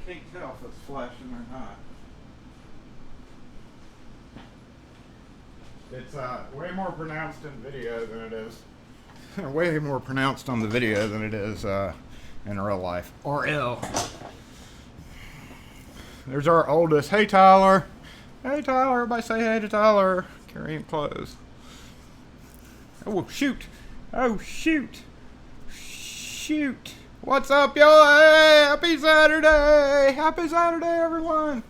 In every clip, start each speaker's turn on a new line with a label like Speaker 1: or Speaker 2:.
Speaker 1: can't tell if it's flashing or not. It's way more pronounced in video than it is. Way more pronounced on the video than it is in real life. RL. There's our oldest. Hey, Tyler. Hey, Tyler. Everybody say hey to Tyler. Carrying clothes. Oh, shoot. Oh, shoot. Shoot. What's up, y'all? Hey, happy Saturday. Happy Saturday, everyone.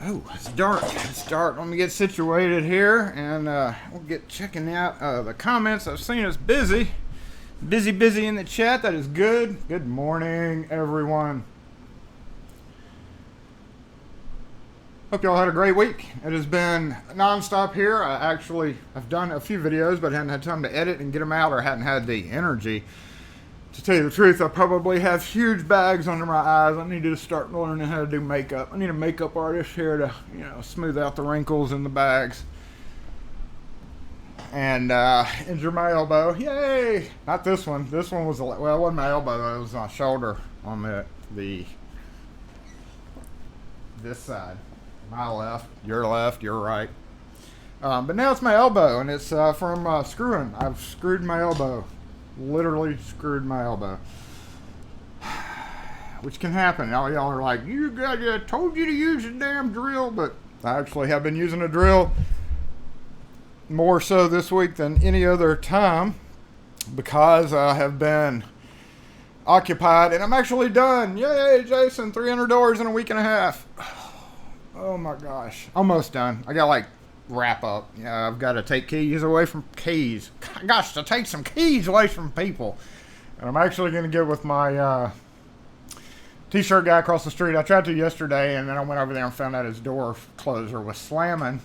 Speaker 1: Oh, it's dark. It's dark. Let me get situated here, and we'll get checking out the comments. I've seen us busy in the chat. That is good. Good morning, everyone. Hope y'all had a great week. It has been nonstop here. I've done a few videos, but hadn't had time to edit and get them out, or hadn't had the energy. To tell you the truth, I probably have huge bags under my eyes. I need to start learning how to do makeup. I need a makeup artist here to, smooth out the wrinkles in the bags. And injured my elbow. Yay! Not this one. This one was, well, it wasn't my elbow. It was my shoulder on this side. My left, your right. But now it's my elbow, and it's from screwing. I've screwed my elbow. Literally screwed my elbow. Which can happen. All y'all are like, I told you to use a damn drill, but I actually have been using a drill more so this week than any other time because I have been occupied, and I'm actually done. Yay, Jason, $300 in a week and a half. Oh my gosh, almost done. I got wrap up. Yeah, I've got to take keys away from keys. Gosh, to take some keys away from people. And I'm actually going to get with my t-shirt guy across the street. I tried to yesterday, and then I went over there and found out his door closer was slamming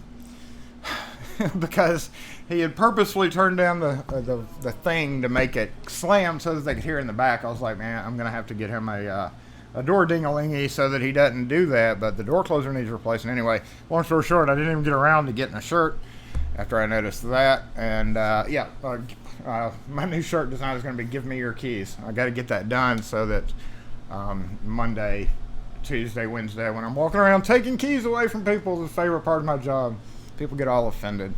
Speaker 1: because he had purposely turned down the thing to make it slam so that they could hear in the back. I was like, man, I'm going to have to get him a door ding-a-lingy so that he doesn't do that, but the door closer needs replacing anyway. Long story short, I didn't even get around to getting a shirt after I noticed that, and my new shirt design is going to be give me your keys. I got to get that done so that Monday, Tuesday, Wednesday, when I'm walking around taking keys away from people is the favorite part of my job. People get all offended.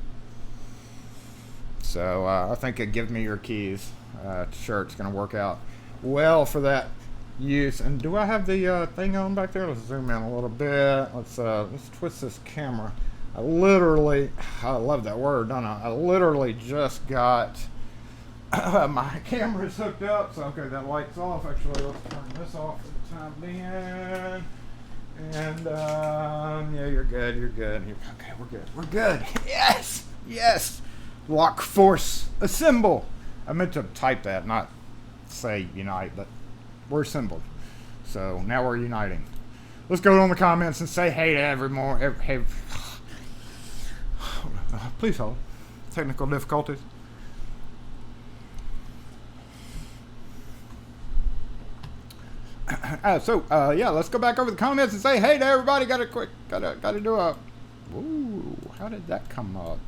Speaker 1: So I think a give me your keys shirt's going to work out well for that use. And do I have the thing on back there? Let's zoom in a little bit. Let's twist this camera. I love that word, don't I? I literally just got my camera's hooked up, so okay, that light's off. Actually, let's turn this off for the time being. And yeah, you're good. Okay, we're good. Yes. Lock force assemble. I meant to type that, not say unite, but we're assembled. So now we're uniting. Let's go on the comments and say hey to everyone. Please hold. Technical difficulties. Yeah, let's go back over the comments and say hey to everybody. Gotta do a. Ooh, how did that come up?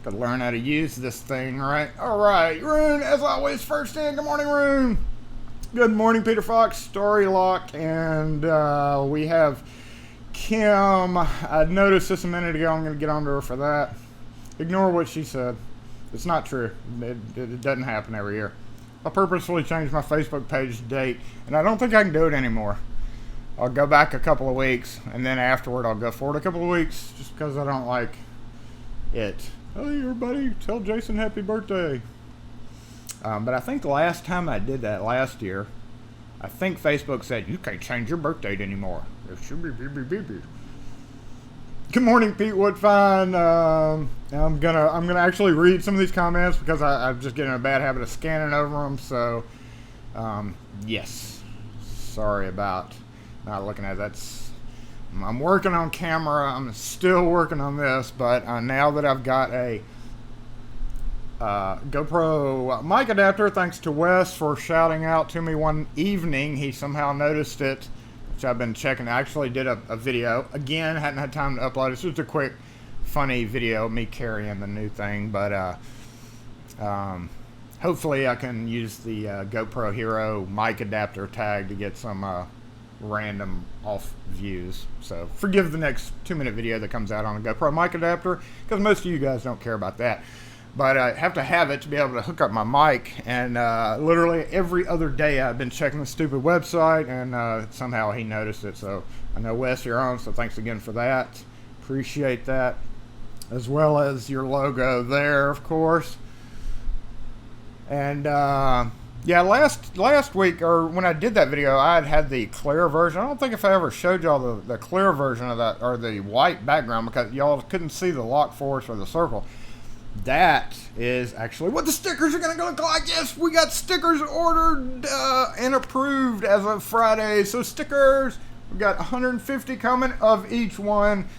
Speaker 1: Gotta learn how to use this thing, right? Alright, Rune, as always, first in. Good morning, Rune. Good morning, Peter Fox, Story Lock, and we have Kim. I noticed this a minute ago. I'm going to get onto her for that. Ignore what she said. It's not true. It doesn't happen every year. I purposefully changed my Facebook page date, and I don't think I can do it anymore. I'll go back a couple of weeks, and then afterward I'll go forward a couple of weeks, just because I don't like it. Hey everybody, tell Jason happy birthday. But I think the last time I did that last year, I think Facebook said you can't change your birth date anymore. Good morning, Pete Woodfine. I'm gonna actually read some of these comments because I'm just getting a bad habit of scanning over them. So yes, sorry about not looking at that. I'm working on camera. I'm still working on this, but now that I've got a GoPro mic adapter, thanks to Wes for shouting out to me one evening. He somehow noticed it, which I've been checking. I actually did a video. Again, hadn't had time to upload it. It's just a quick, funny video of me carrying the new thing, but hopefully I can use the GoPro Hero mic adapter tag to get some random off views. So forgive the next 2-minute video that comes out on a GoPro mic adapter, because most of you guys don't care about that. But I have to have it to be able to hook up my mic, and literally every other day I've been checking the stupid website, and somehow he noticed it. So I know, Wes, you're on, so thanks again for that. Appreciate that. As well as your logo there, of course. And yeah, last week, or when I did that video, I had the clear version. I don't think if I ever showed y'all the clear version of that, or the white background, because y'all couldn't see the lock force or the circle. That is actually what the stickers are going to look like. Yes, we got stickers ordered and approved as of Friday. So stickers, we've got 150 coming of each one.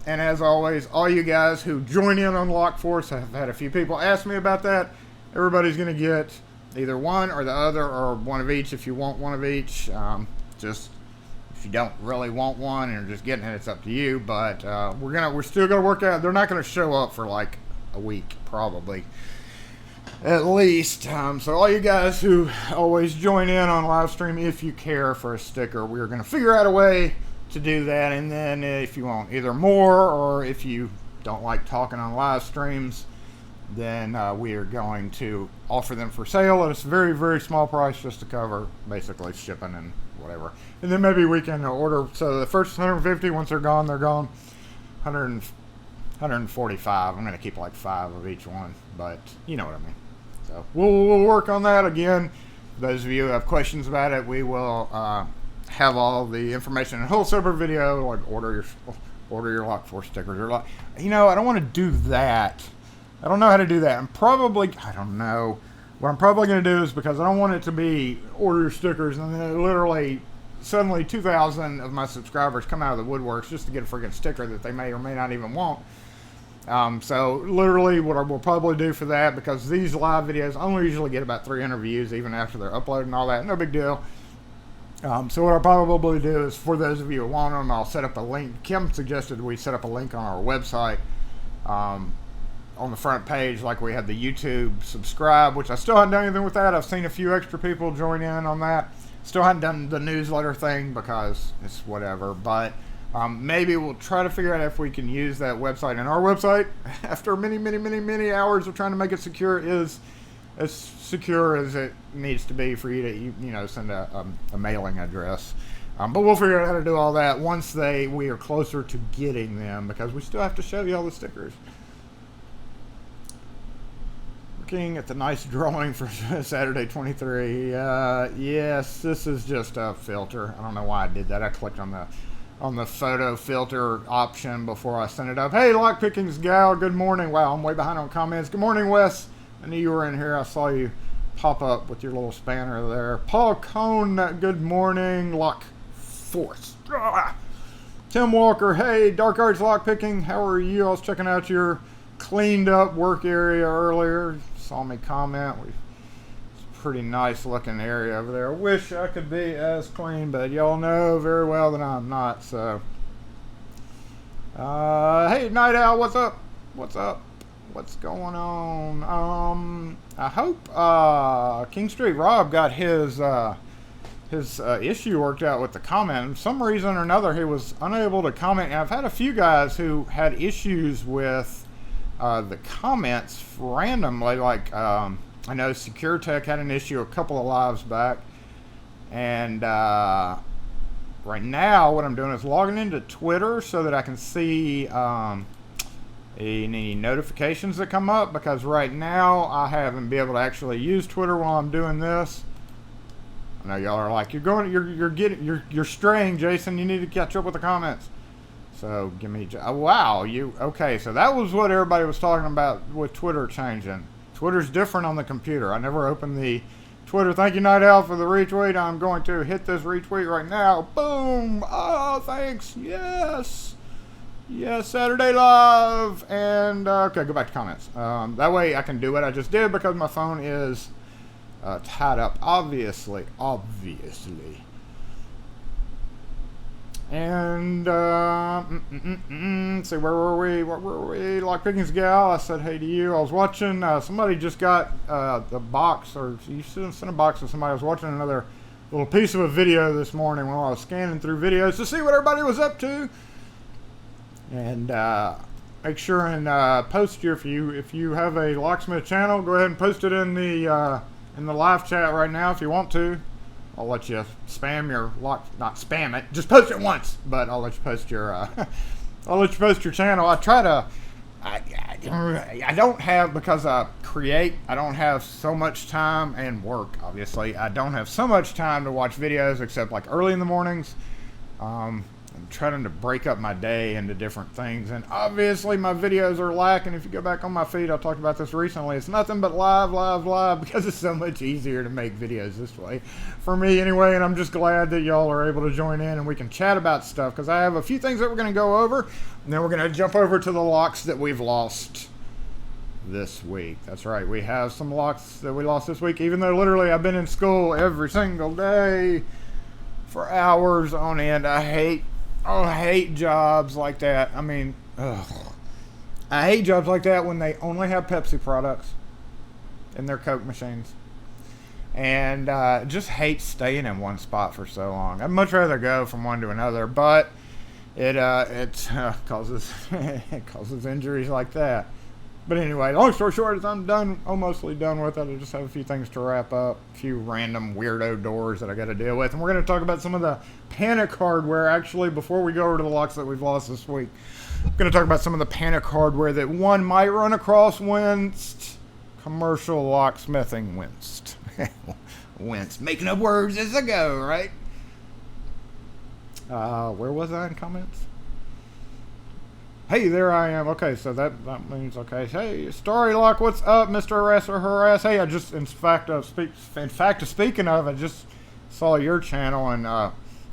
Speaker 1: And as always, all you guys who join in on Lock Force, I've had a few people ask me about that. Everybody's going to get either one or the other, or one of each if you want one of each. Just if you don't really want one and you're just getting it, it's up to you. But we're still going to work out. They're not going to show up for like a week, probably, at least. So all you guys who always join in on live stream, if you care for a sticker, we're going to figure out a way to do that. And then if you want either more, or if you don't like talking on live streams, then we are going to offer them for sale at a very, very small price, just to cover basically shipping and whatever. And then maybe we can order. So the first 150, once they're gone, they're gone. 145. I'm going to keep like 5 of each one, but you know what I mean. So we'll work on that. Again, those of you who have questions about it, we will have all the information in a whole separate video, like order your Lock Force stickers, or like, I don't want to do that. I don't know how to do that. I don't know. What I'm probably going to do is, because I don't want it to be order your stickers and then literally suddenly 2,000 of my subscribers come out of the woodworks just to get a freaking sticker that they may or may not even want. So literally what I will probably do for that, because these live videos only usually get about 300 views even after they're uploaded and all that, no big deal. So what I'll probably do is, for those of you who want them, I'll set up a link. Kim suggested we set up a link on our website on the front page, like we had the YouTube subscribe, which I still haven't done anything with that. I've seen a few extra people join in on that. Still haven't done the newsletter thing because it's whatever, but maybe we'll try to figure out if we can use that website. And our website, after many hours of trying to make it secure, is as secure as it needs to be for you to send a mailing address. But we'll figure out how to do all that once we are closer to getting them, because we still have to show you all the stickers. Looking at the nice drawing for Saturday 23. Yes, this is just a filter. I don't know why I did that. I clicked on the photo filter option before I sent it up. Hey, Lockpickings Gal, good morning. Wow, I'm way behind on comments. Good morning, Wes. I knew you were in here. I saw you pop up with your little spanner there. Paul Cone, good morning. Lock Force. Tim Walker, hey, Dark Arts Lockpicking, how are you? I was checking out your cleaned up work area earlier. Saw me comment. It's a pretty nice looking area over there. I wish I could be as clean, but y'all know very well that I'm not. So hey, Night Owl, what's up? What's going on? I hope King Street Rob got his issue worked out with the comment. For some reason or another, he was unable to comment. And I've had a few guys who had issues with the comments randomly. Like I know Secure Tech had an issue a couple of lives back, and right now what I'm doing is logging into Twitter so that I can see any notifications that come up, because right now I haven't been able to actually use Twitter while I'm doing this. I know y'all are like, you're straying, Jason. You need to catch up with the comments. So give me, wow, okay, so that was what everybody was talking about with Twitter changing. Twitter's different on the computer. I never opened the Twitter. Thank you, Night Owl, for the retweet. I'm going to hit this retweet right now. Boom. Oh, thanks. Yes, Saturday Live. And okay, go back to comments. That way I can do what I just did, because my phone is tied up, obviously. And, see, where were we? What were we? Lockpickings gal, I said hey to you. I was watching, somebody just got the box, or you sent a box to somebody. I was watching another little piece of a video this morning while I was scanning through videos to see what everybody was up to. And make sure and post your, if you have a Locksmith channel, go ahead and post it in the live chat right now if you want to. I'll let you spam your not spam it, just post it once, but I'll let you post your I'll let you post your channel. I try to I don't have, because I don't have so much time, and work obviously, I don't have so much time to watch videos except like early in the mornings. I'm trying to break up my day into different things, and obviously my videos are lacking. If you go back on my feed, I talked about this recently. It's nothing but live, because it's so much easier to make videos this way for me anyway. And I'm just glad that y'all are able to join in and we can chat about stuff, because I have a few things that we're going to go over, and then we're going to jump over to the locks that we've lost this week. That's right, we have some locks that we lost this week, even though literally I've been in school every single day for hours on end. I hate jobs like that. I mean, I hate jobs like that when they only have Pepsi products in their Coke machines. And just hate staying in one spot for so long. I'd much rather go from one to another, but it causes it causes injuries like that. But anyway, long story short is I'm mostly done with it. I just have a few things to wrap up, a few random weirdo doors that I got to deal with. And we're going to talk about some of the panic hardware, actually, before we go over to the locks that we've lost this week. I'm going to talk about some of the panic hardware that one might run across whilst commercial locksmithing winced. Winced. Making up words as I go, right? Where was I in comments? Hey, there I am. Okay, so that means, okay. Hey, Story Lock, what's up, Mr. Harasser Harass? Hey, I just, in fact, speaking of, I just saw your channel, and I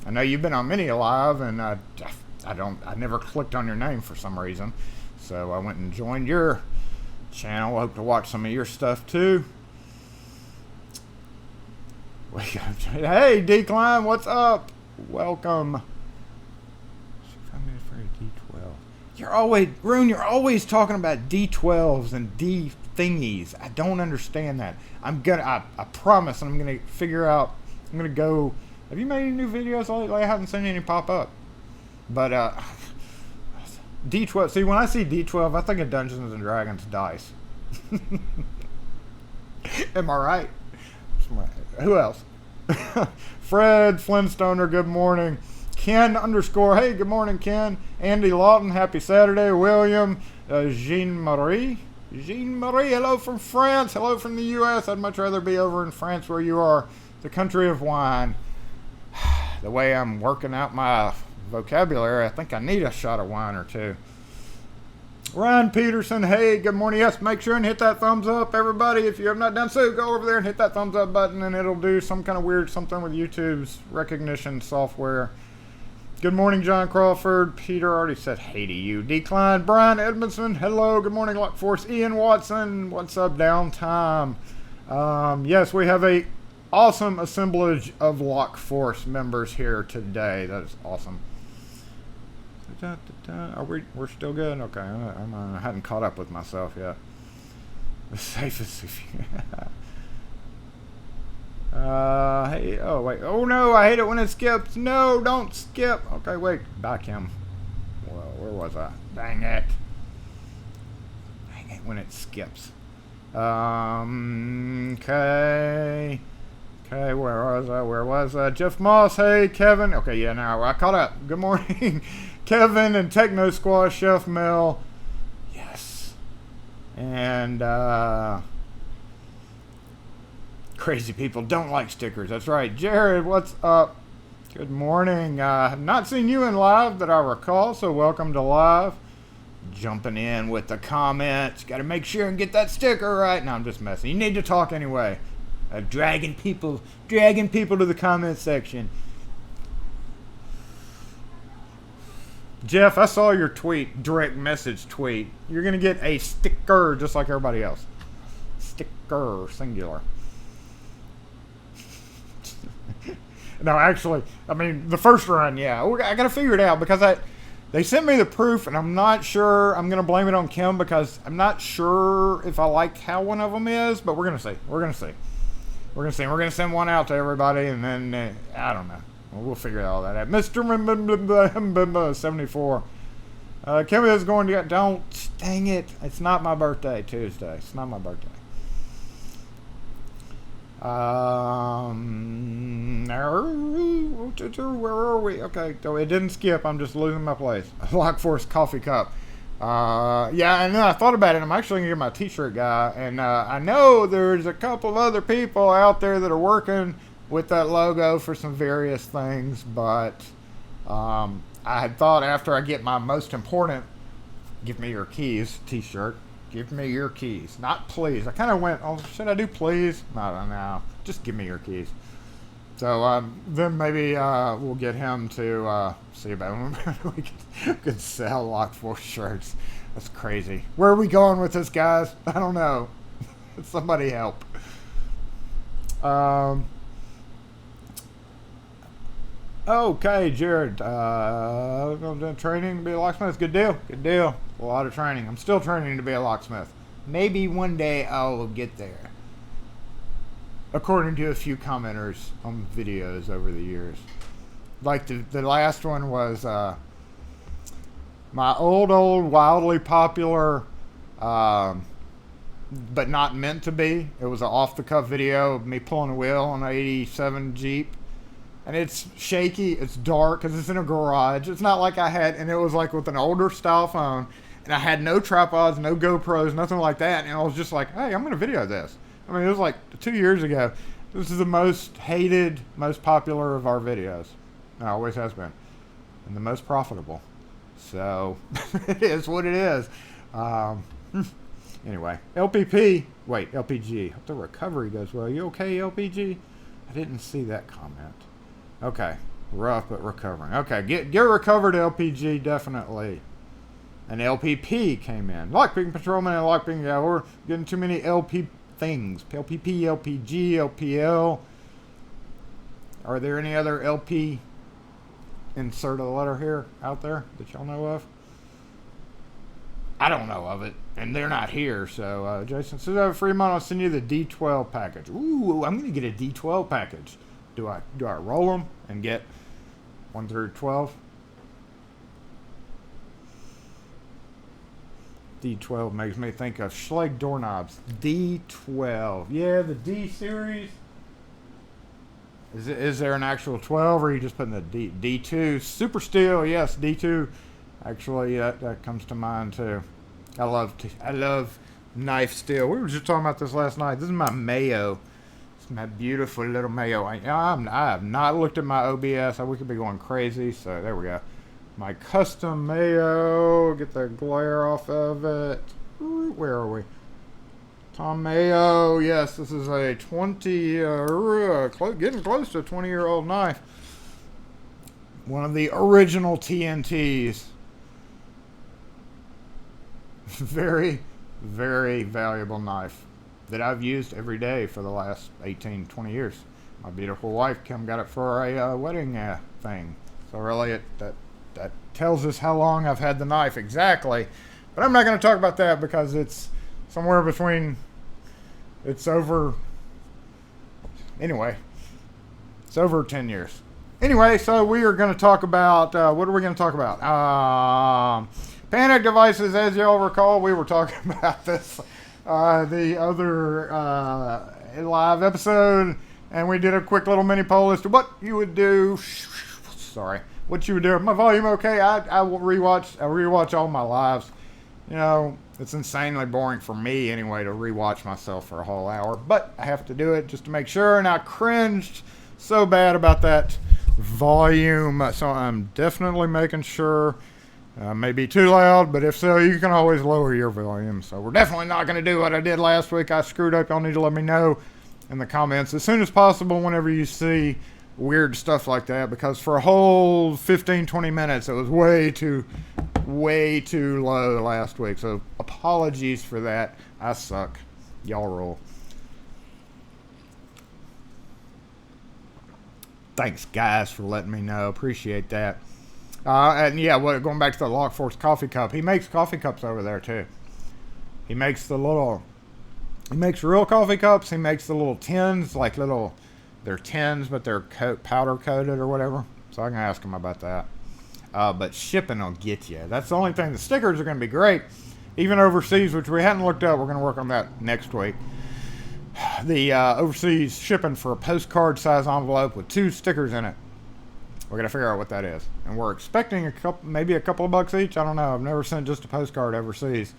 Speaker 1: know you've been on many live, and I never clicked on your name for some reason, so I went and joined your channel. I hope to watch some of your stuff too. Hey, Decline, what's up? Welcome. You're always talking about D12s and D thingies. I don't understand that. I promise I'm gonna figure out. I'm gonna go. Have you made any new videos lately? I haven't seen any pop up. But D12. See, when I see D12, I think of Dungeons and Dragons dice. Am I right? Who else? Fred Flintstoner. Good morning. Ken _, hey, good morning, Ken. Andy Lawton, happy Saturday. William, Jean-Marie, hello from France. Hello from the U.S. I'd much rather be over in France where you are, the country of wine. The way I'm working out my vocabulary, I think I need a shot of wine or two. Ryan Peterson, hey, good morning. Yes, make sure and hit that thumbs up, everybody. If you have not done so, go over there and hit that thumbs up button, and it'll do some kind of weird something with YouTube's recognition software. Good morning, John Crawford. Peter already said hey to you. Decline. Brian Edmondson. Hello. Good morning, Lock Force. Ian Watson. What's up, Downtime? Yes, we have a awesome assemblage of Lock Force members here today. That is awesome. We're still good? Okay. I hadn't caught up with myself yet. The safest. Hey, oh wait, oh no, I hate it when it skips. No, don't skip. Okay, wait, back him. Well, where was I? Dang it when it skips. Okay, where was I? Jeff Moss, hey, Kevin. Okay, yeah, now I caught up. Good morning, Kevin and Techno Squash, Chef Mel. Yes, and crazy people don't like stickers. That's right. Jared, what's up? Good morning. Have not seen you in live that I recall, so welcome to live. Jumping in with the comments. Got to make sure and get that sticker right. No, I'm just messing. You need to talk anyway. Dragging people to the comment section. Jeff, I saw your tweet, direct message tweet. You're going to get a sticker just like everybody else. Sticker, singular. No, actually, I mean, the first run, yeah. I got to figure it out because they sent me the proof, and I'm not sure. I'm going to blame it on Kim because I'm not sure if I like how one of them is, but we're going to see. We're going to see. We're going to see. We're going to send one out to everybody, and then, I don't know. We'll figure all that out. Mr. 74. Kim is going to get, don't, dang it. It's not my birthday Tuesday. It's not my birthday. Where are we? Okay, so it didn't skip. I'm just losing my place. Lockforce coffee cup. Yeah, and then I thought about it. I'm actually gonna get my t-shirt guy, and I know there's a couple of other people out there that are working with that logo for some various things, but I had thought after I get my most important "Give Me Your Keys" t-shirt. Give me your keys. Not please. I kind of went, oh, should I do please? No. Just give me your keys. So then maybe we'll get him to see about it. We could sell Lockforce shirts. That's crazy. Where are we going with this, guys? I don't know. Somebody help. Okay, Jared. Training to be a locksmith. Good deal. Good deal. A lot of training. I'm still training to be a locksmith. Maybe one day I'll get there. According to a few commenters on videos over the years. Like the last one was my old, wildly popular, but not meant to be. It was an off-the-cuff video of me pulling a wheel on an 87 Jeep. And it's shaky, it's dark, because it's in a garage. It's not like I had, and it was like with an older style phone, and I had no tripods, no GoPros, nothing like that, and I was just like, hey, I'm going to video this. I mean, it was like 2 years ago. This is the most hated, most popular of our videos. It always has been. And the most profitable. So, it is what it is. Anyway, LPG. Hope the recovery goes well. You okay, LPG? I didn't see that comment. Okay, rough but recovering. Okay, get recovered, LPG, definitely. And LPP came in. Lockpicking patrolman and lockpicking, yeah, we're getting too many LP things. LPP, LPG, LPL. Are there any other LP insert a letter here out there that y'all know of? I don't know of it, and they're not here. So Jason says I have a free month. I'll send you the D12 package. Ooh, I'm gonna get a D12 package. Do I roll them and get 1 through 12? D12 makes me think of Schlage doorknobs. D12. Yeah, the D series. Is there an actual 12, or are you just putting the D2? Super Steel, yes, D2. Actually, that comes to mind too. I love knife steel. We were just talking about this last night. This is my Mayo. It's my beautiful little Mayo. I have not looked at my OBS. We could be going crazy. So there we go. My custom Mayo. Get the glare off of it. Where are we? Tom Mayo. Yes, this is a 20, getting close to a 20-year-old knife. One of the original TNTs. Very, very valuable knife that I've used every day for the last 18, 20 years. My beautiful wife got it for a wedding thing. So really, that tells us how long I've had the knife exactly. But I'm not going to talk about that because it's somewhere between, it's over 10 years. Anyway, so we are going to talk about, what are we going to talk about? Panic devices, as y'all recall, we were talking about this the other live episode, and we did a quick little mini poll as to what you would do. What you would do. My volume okay? I will rewatch all my lives. You know, it's insanely boring for me anyway to rewatch myself for a whole hour, but I have to do it just to make sure, and I cringed so bad about that volume, so I'm definitely making sure. May be too loud, but if so, you can always lower your volume. So we're definitely not going to do what I did last week. I screwed up. Y'all need to let me know in the comments as soon as possible whenever you see weird stuff like that, because for a whole 15, 20 minutes, it was way too low last week. So apologies for that. I suck. Y'all roll. Thanks, guys, for letting me know. Appreciate that. And yeah, going back to the Lockforce coffee cup, he makes coffee cups over there too. He makes real coffee cups. He makes the little tins, they're tins, but they're powder coated or whatever. So I can ask him about that. But shipping will get you. That's the only thing. The stickers are going to be great, even overseas, which we hadn't looked up. We're going to work on that next week. The overseas shipping for a postcard size envelope with 2 stickers in it. We're going to figure out what that is. And we're expecting maybe a couple of bucks each. I don't know. I've never sent just a postcard overseas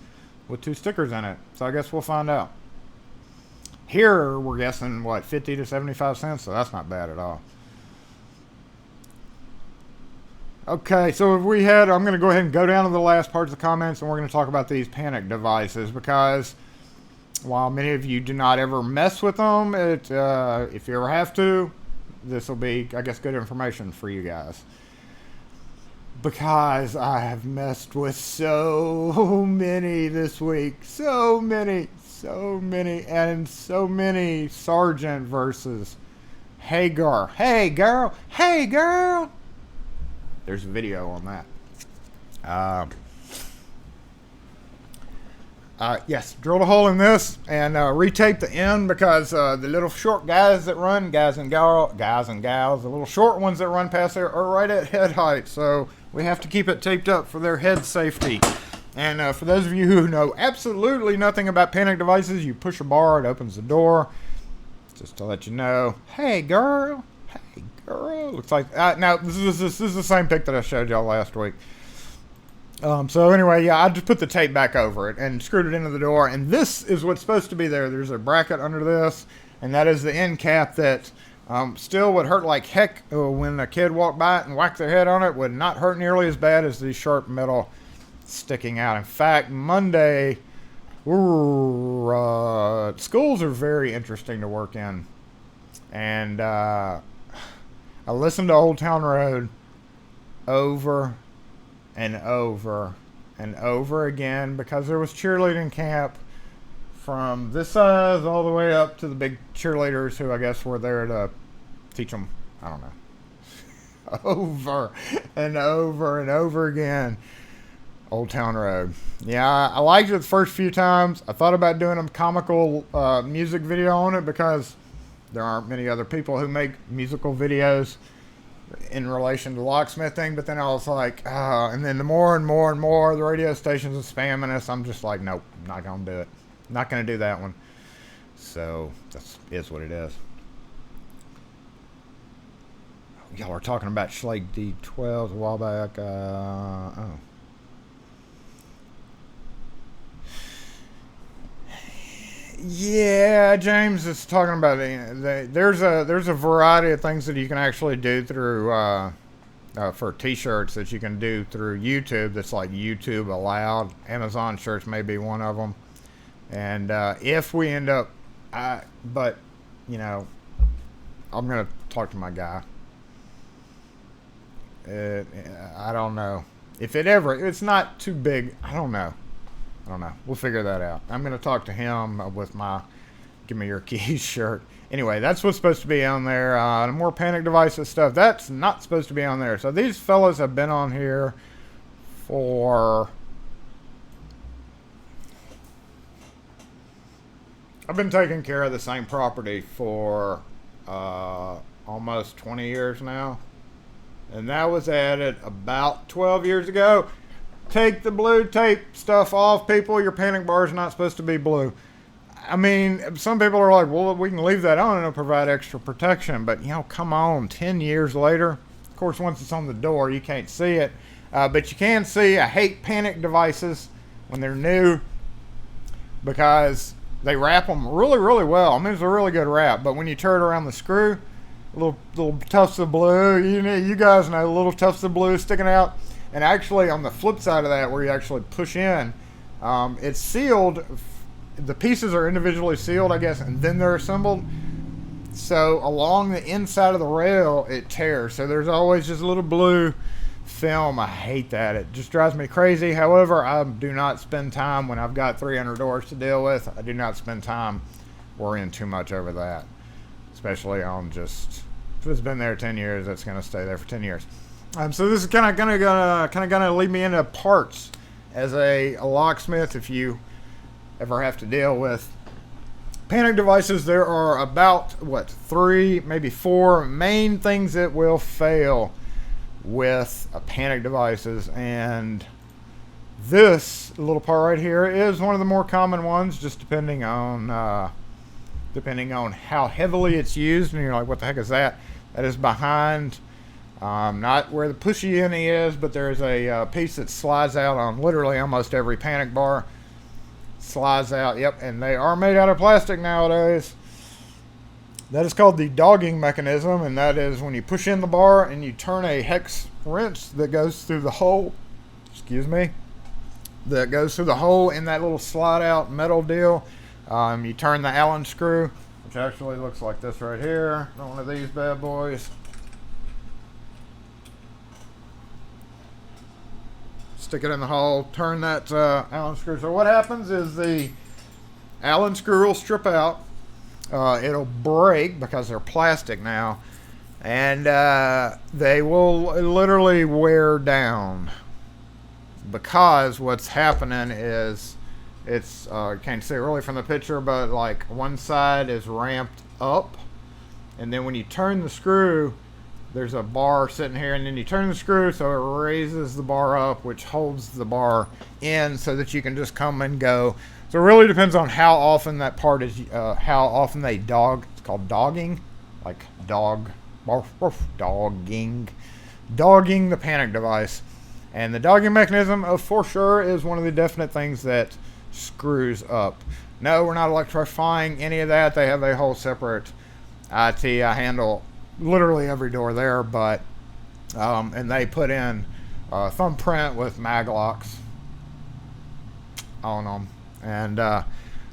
Speaker 1: with 2 stickers in it. So I guess we'll find out. Here, we're guessing, 50 to 75 cents? So that's not bad at all. Okay, so I'm going to go ahead and go down to the last parts of the comments, and we're going to talk about these panic devices, because while many of you do not ever mess with them, if you ever have to, this will be, I guess, good information for you guys. Because I have messed with so many this week. So many. And so many Sergeant versus Hagar. Hey, girl. There's a video on that. Yes, drilled a hole in this and retaped the end, because the little short guys and gals, the little short ones that run past there are right at head height. So we have to keep it taped up for their head safety. And for those of you who know absolutely nothing about panic devices, you push a bar, it opens the door. Just to let you know. Hey, girl. Looks like now this is the same pic that I showed y'all last week. So anyway, yeah, I just put the tape back over it and screwed it into the door, and this is what's supposed to be there. There's a bracket under this, and that is the end cap that still would hurt like heck when a kid walked by it and whacked their head on it. Would not hurt nearly as bad as these sharp metal sticking out. In fact, Monday, schools are very interesting to work in, and I listened to Old Town Road over and over and over again, because there was cheerleading camp from this size all the way up to the big cheerleaders who I guess were there to teach them, I don't know, over and over and over again. Old Town Road. Yeah, I liked it the first few times. I thought about doing a comical music video on it, because there aren't many other people who make musical videos in relation to locksmith thing, but then I was like, and then the more and more the radio stations are spamming us, I'm just like, nope, not gonna do it. Not gonna do that one. So that is what it is. Y'all were talking about Schlage D12s a while back. Yeah, James is talking about there's a variety of things that you can actually do through for t-shirts that you can do through YouTube. That's like YouTube allowed. Amazon shirts may be one of them. And if we end up, but you know, I'm gonna talk to my guy. I don't know if it's not too big. I don't know. We'll figure that out. I'm going to talk to him with my Give Me Your Keys shirt. Anyway, that's what's supposed to be on there. More panic devices stuff. That's not supposed to be on there. So these fellas have been on here for... I've been taking care of the same property for almost 20 years now. And that was added about 12 years ago. Take the blue tape stuff off, people. Your panic bar is not supposed to be blue. I mean, some people are like, well, we can leave that on and it'll provide extra protection. But, you know, come on, 10 years later. Of course, once it's on the door, you can't see it. But you can see, I hate panic devices when they're new, because they wrap them really, really well. I mean, it's a really good wrap. But when you turn it around the screw, little tufts of blue, you guys know, little tufts of blue sticking out. And actually, on the flip side of that, where you actually push in, it's sealed. The pieces are individually sealed, I guess, and then they're assembled. So along the inside of the rail, it tears. So there's always just a little blue film. I hate that. It just drives me crazy. However, I do not spend time when I've got 300 doors to deal with. I do not spend time worrying too much over that, especially on just If it's been there 10 years, it's going to stay there for 10 years. So this is kind of gonna lead me into parts as a locksmith. If you ever have to deal with panic devices, there are about 3, maybe 4 main things that will fail with panic devices, and this little part right here is one of the more common ones, just depending on how heavily it's used. And you're like, what the heck is that? That is behind, not where the pushy end is, but there's a piece that slides out on literally almost every panic bar. Slides out, yep, and they are made out of plastic nowadays. That is called the dogging mechanism, and that is when you push in the bar and you turn a hex wrench that goes through the hole, that goes through the hole in that little slide out metal deal. You turn the Allen screw, which actually looks like this right here, one of these bad boys. Stick it in the hole, turn that Allen screw. So what happens is the Allen screw will strip out. It'll break because they're plastic now, and they will literally wear down, because what's happening is it's you can't see it really from the picture, but like one side is ramped up, and then when you turn the screw, there's a bar sitting here, and then you turn the screw so it raises the bar up, which holds the bar in so that you can just come and go. So it really depends on how often that part is, how often they dog. It's called dogging, like dog, dogging the panic device. And the dogging mechanism, for sure, is one of the definite things that screws up. No, we're not electrifying any of that. They have a whole separate IT. I handle literally every door there, but and they put in thumbprint with mag locks on them, and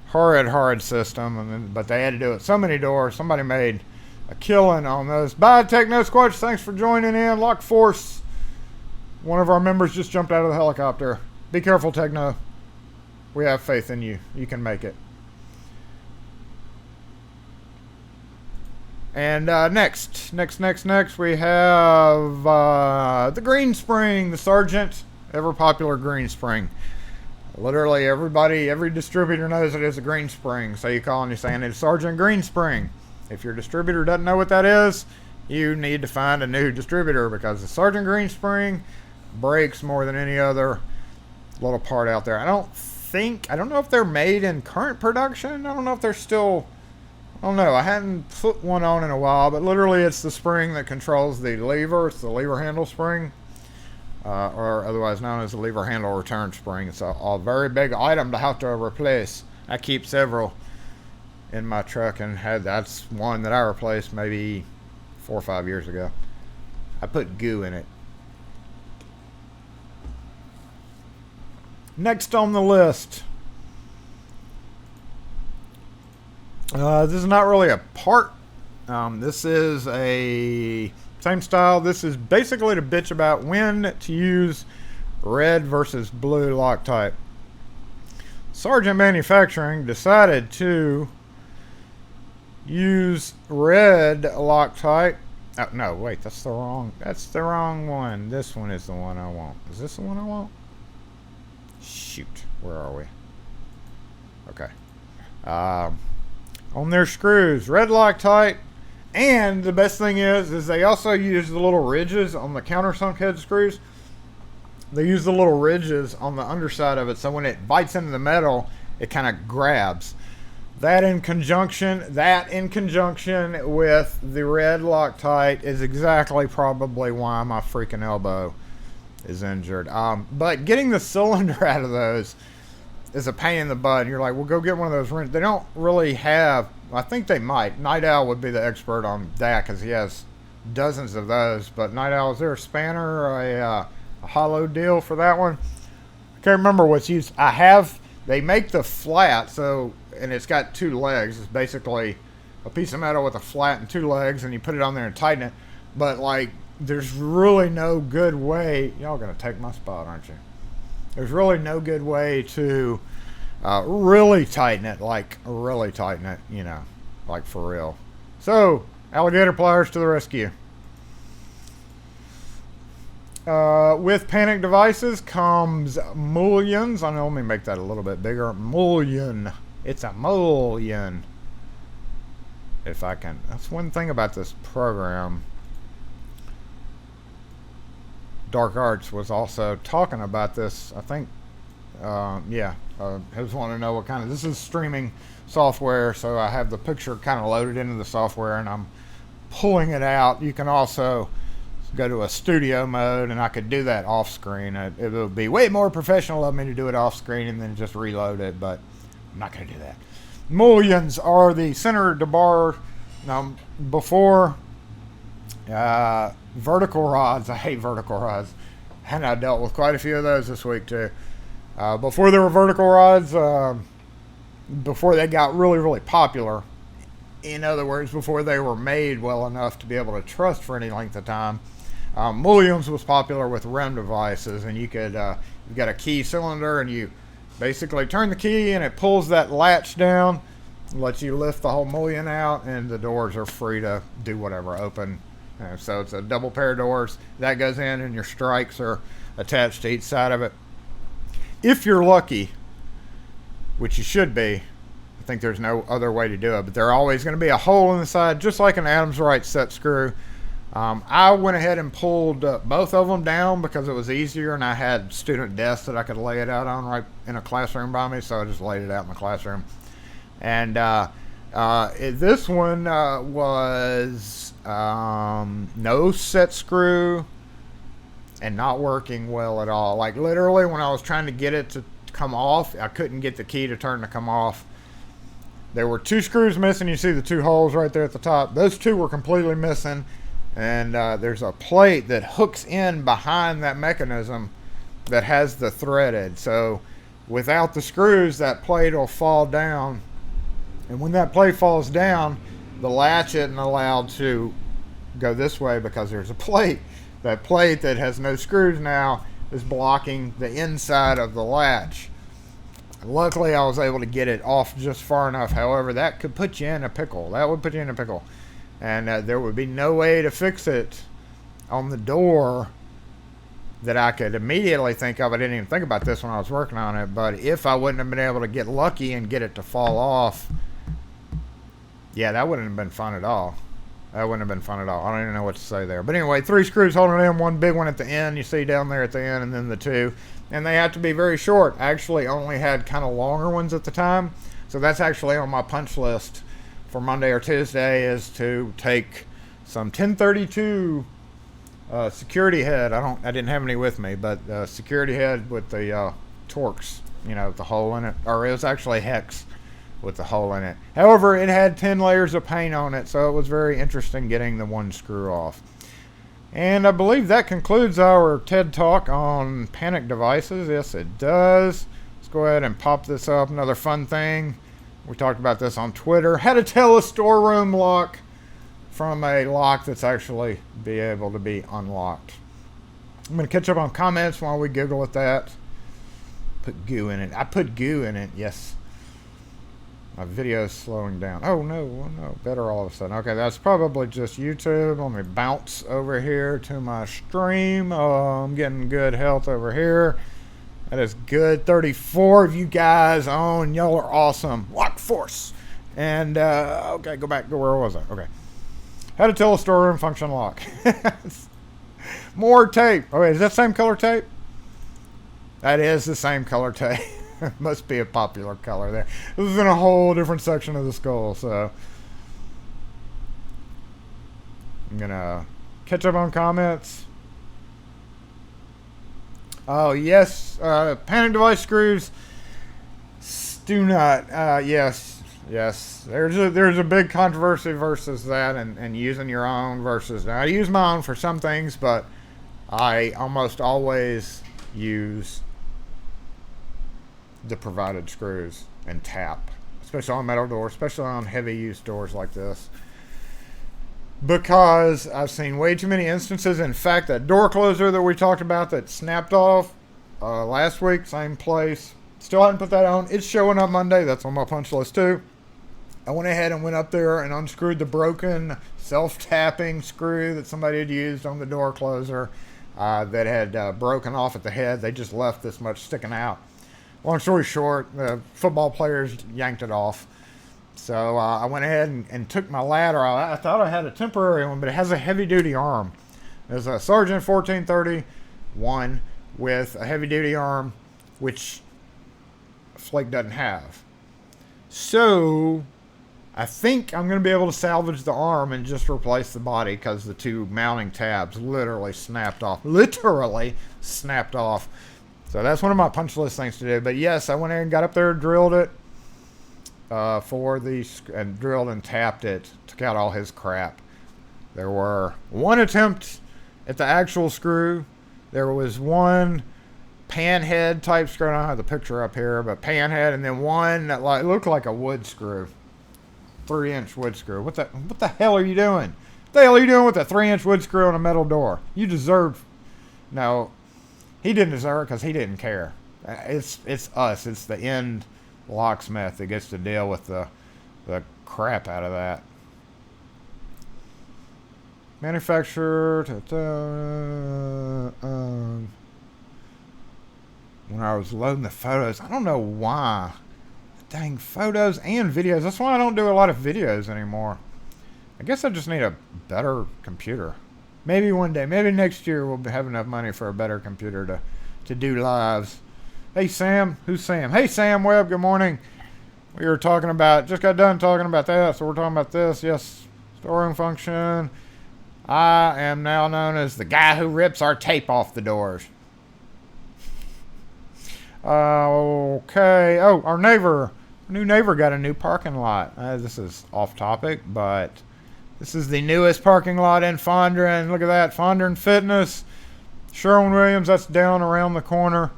Speaker 1: horrid system. But they had to do it so many doors. Somebody made a killing on those. Bye, Techno Squatch. Thanks for joining in. Lock Force, one of our members just jumped out of the helicopter. Be careful, Techno. We have faith in you. You can make it. And next we have the green spring, the Sargent, ever popular green spring. Literally every distributor knows it is a green spring. So you call and you're saying it's Sargent green spring. If your distributor doesn't know what that is, you need to find a new distributor, because the Sargent green spring breaks more than any other little part out there. I don't know if they're made in current production. I don't know if they're still, I don't know. I hadn't put one on in a while, but literally it's the spring that controls the lever. It's the lever handle spring, or otherwise known as the lever handle return spring. It's a very big item to have to replace. I keep several in my truck, and that's one that I replaced maybe 4 or 5 years ago. I put goo in it. Next on the list. This is not really a part. This is a same style. This is basically to bitch about when to use red versus blue Loctite. Sargent Manufacturing decided to use red Loctite. Oh, no, wait, that's the wrong one. This one is the one I want. Is this the one I want? Shoot, where are we? Okay. On their screws, red Loctite, and the best thing is they also use the little ridges on the countersunk head screws. They use the little ridges on the underside of it, so when it bites into the metal, it kind of grabs. That in conjunction with the red Loctite is exactly probably why my freaking elbow is injured. But getting the cylinder out of those is a pain in the butt. You're like, well, go get one of those wrenches. They don't really have, I think they might. Night Owl would be the expert on that, because he has dozens of those. But Night Owl, is there a spanner or a hollow deal for that one? I can't remember what's used. They make the flat, so, and it's got 2 legs. It's basically a piece of metal with a flat and 2 legs, and you put it on there and tighten it. But like, there's really no good way. Y'all gonna take my spot, aren't you? There's really no good way to really tighten it, you know, like for real. So Alligator pliers to the rescue. With panic devices comes mullions. I know, let me make that a little bit bigger. Mullion. It's a mullion. If I can. That's one thing about this program. Dark Arts was also talking about this. I think, yeah. I just want to know what kind of. This is streaming software, so I have the picture kind of loaded into the software, and I'm pulling it out. You can also go to a studio mode, and I could do that off screen. It would be way more professional of me to do it off screen and then just reload it, but I'm not going to do that. Mullions are the center debar. Now, before vertical rods, I hate vertical rods, and I dealt with quite a few of those this week too. Before there were vertical rods, before they got really, really popular, in other words, before they were made well enough to be able to trust for any length of time, mullions was popular with REM devices, and you could, you've got a key cylinder, and you basically turn the key, and it pulls that latch down, lets you lift the whole mullion out, and the doors are free to do whatever, open. So it's a double pair of doors that goes in, and your strikes are attached to each side of it. If you're lucky, which you should be, I think there's no other way to do it, but there's always going to be a hole in the side, just like an Adams Wright set screw. I went ahead and pulled both of them down because it was easier, and I had student desks that I could lay it out on right in a classroom by me, so I just laid it out in the classroom. And this one was no set screw and not working well at all. Like literally when I was trying to get it to come off, I couldn't get the key to turn to come off. There were two screws missing. You see the two holes right there at the top. Those two were completely missing. And there's a plate that hooks in behind that mechanism that has the threaded. So without the screws, that plate will fall down. And when that plate falls down, the latch isn't allowed to go this way because there's a plate. That plate that has no screws now is blocking the inside of the latch. Luckily, I was able to get it off just far enough. However, that could put you in a pickle. That would put you in a pickle. And there would be no way to fix it on the door that I could immediately think of. I didn't even think about this when I was working on it. But if I wouldn't have been able to get lucky and get it to fall off, yeah, that wouldn't have been fun at all. That wouldn't have been fun at all. I don't even know what to say there. But anyway, 3 screws holding it in, one big one at the end. You see down there at the end, and then the 2. And they have to be very short. I actually only had kind of longer ones at the time. So that's actually on my punch list for Monday or Tuesday, is to take some 1032 security head. I didn't have any with me, but security head with the Torx, you know, the hole in it. Or it was actually hex with the hole in it. However, it had 10 layers of paint on it, so it was very interesting getting the one screw off. And I believe that concludes our TED Talk on panic devices. Yes, it does. Let's go ahead and pop this up. Another fun thing. We talked about this on Twitter. How to tell a storeroom lock from a lock that's actually be able to be unlocked. I'm going to catch up on comments while we giggle at that. Put goo in it. I put goo in it, yes. My video's slowing down. Oh no, better all of a sudden. Okay, that's probably just YouTube. Let me bounce over here to my stream. Oh, I'm getting good health over here. That is good. 34 of you guys on. Y'all are awesome. Lock force. And, okay, go back. Where was I? Okay. How to tell a storeroom function lock. More tape. Okay, is that same color tape? That is the same color tape. Must be a popular color there. This is in a whole different section of the skull, so I'm going to catch up on comments. Oh, yes. Panic device screws. Do not. Yes. There's a big controversy versus that, and using your own versus. Now, I use my own for some things, but I almost always use the provided screws and tap, especially on metal doors, especially on heavy use doors like this. Because I've seen way too many instances. In fact, that door closer that we talked about that snapped off last week, same place. Still haven't put that on. It's showing up Monday. That's on my punch list too. I went ahead and went up there and unscrewed the broken self-tapping screw that somebody had used on the door closer that had broken off at the head. They just left this much sticking out. Long story short, the football players yanked it off. So I went ahead and took my ladder out. I thought I had a temporary one, but it has a heavy-duty arm. There's a Sergeant 1431 with a heavy-duty arm, which Flake doesn't have. So I think I'm going to be able to salvage the arm and just replace the body because the two mounting tabs literally snapped off. So that's one of my punch list things to do. But yes, I went in and got up there, drilled it and drilled and tapped it, took out all his crap. There were one attempt at the actual screw. There was one panhead type screw. I don't have the picture up here, but panhead, and then one that looked like a wood screw, 3-inch wood screw. What the hell are you doing? What the hell are you doing with a 3-inch wood screw on a metal door? You deserve. No, he didn't deserve it because he didn't care. It's us. It's the end locksmith that gets to deal with the crap out of that. Manufacturer. When I was loading the photos, I don't know why. Dang, photos and videos. That's why I don't do a lot of videos anymore. I guess I just need a better computer. Maybe one day, maybe next year we'll have enough money for a better computer to do lives. Hey, Sam. Who's Sam? Hey, Sam Webb. Good morning. We were talking about, just got done talking about that, so we're talking about this. Yes, storeroom function. I am now known as the guy who rips our tape off the doors. Okay. Oh, our new neighbor got a new parking lot. This is off topic, but this is the newest parking lot in Fondren. Look at that. Fondren Fitness. Sherwin-Williams, that's down around the corner.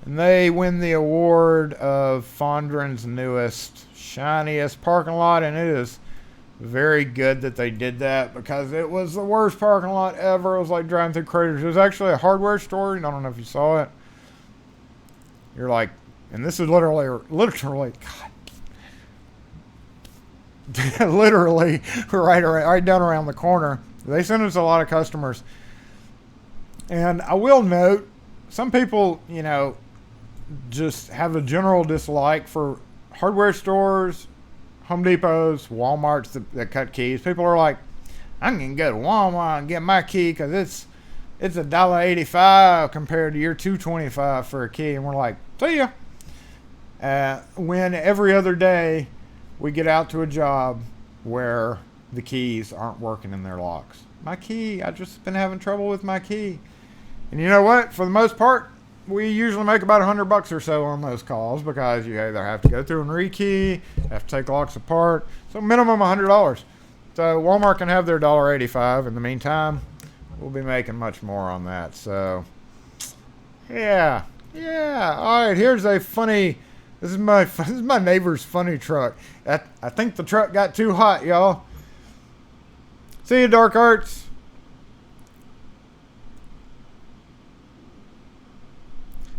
Speaker 1: And they win the award of Fondren's newest, shiniest parking lot. And it is very good that they did that because it was the worst parking lot ever. It was like driving through craters. It was actually a hardware store. I don't know if you saw it. You're like, and this is literally, God, literally right down around the corner. They send us a lot of customers. And I will note, some people, just have a general dislike for hardware stores, Home Depots, Walmarts that cut keys. People are like, I'm going to go to Walmart and get my key because it's $1.85 compared to your $2.25 for a key. And we're like, see ya. When every other day we get out to a job where the keys aren't working in their locks. My key, I've just been having trouble with my key. And you know what? For the most part, we usually make about $100 or so on those calls because you either have to go through and rekey, have to take locks apart. So minimum $100. So Walmart can have their $1.85. In the meantime, we'll be making much more on that. So yeah. All right, here's a funny. This is my neighbor's funny truck. I think the truck got too hot, y'all. See you, Dark Arts.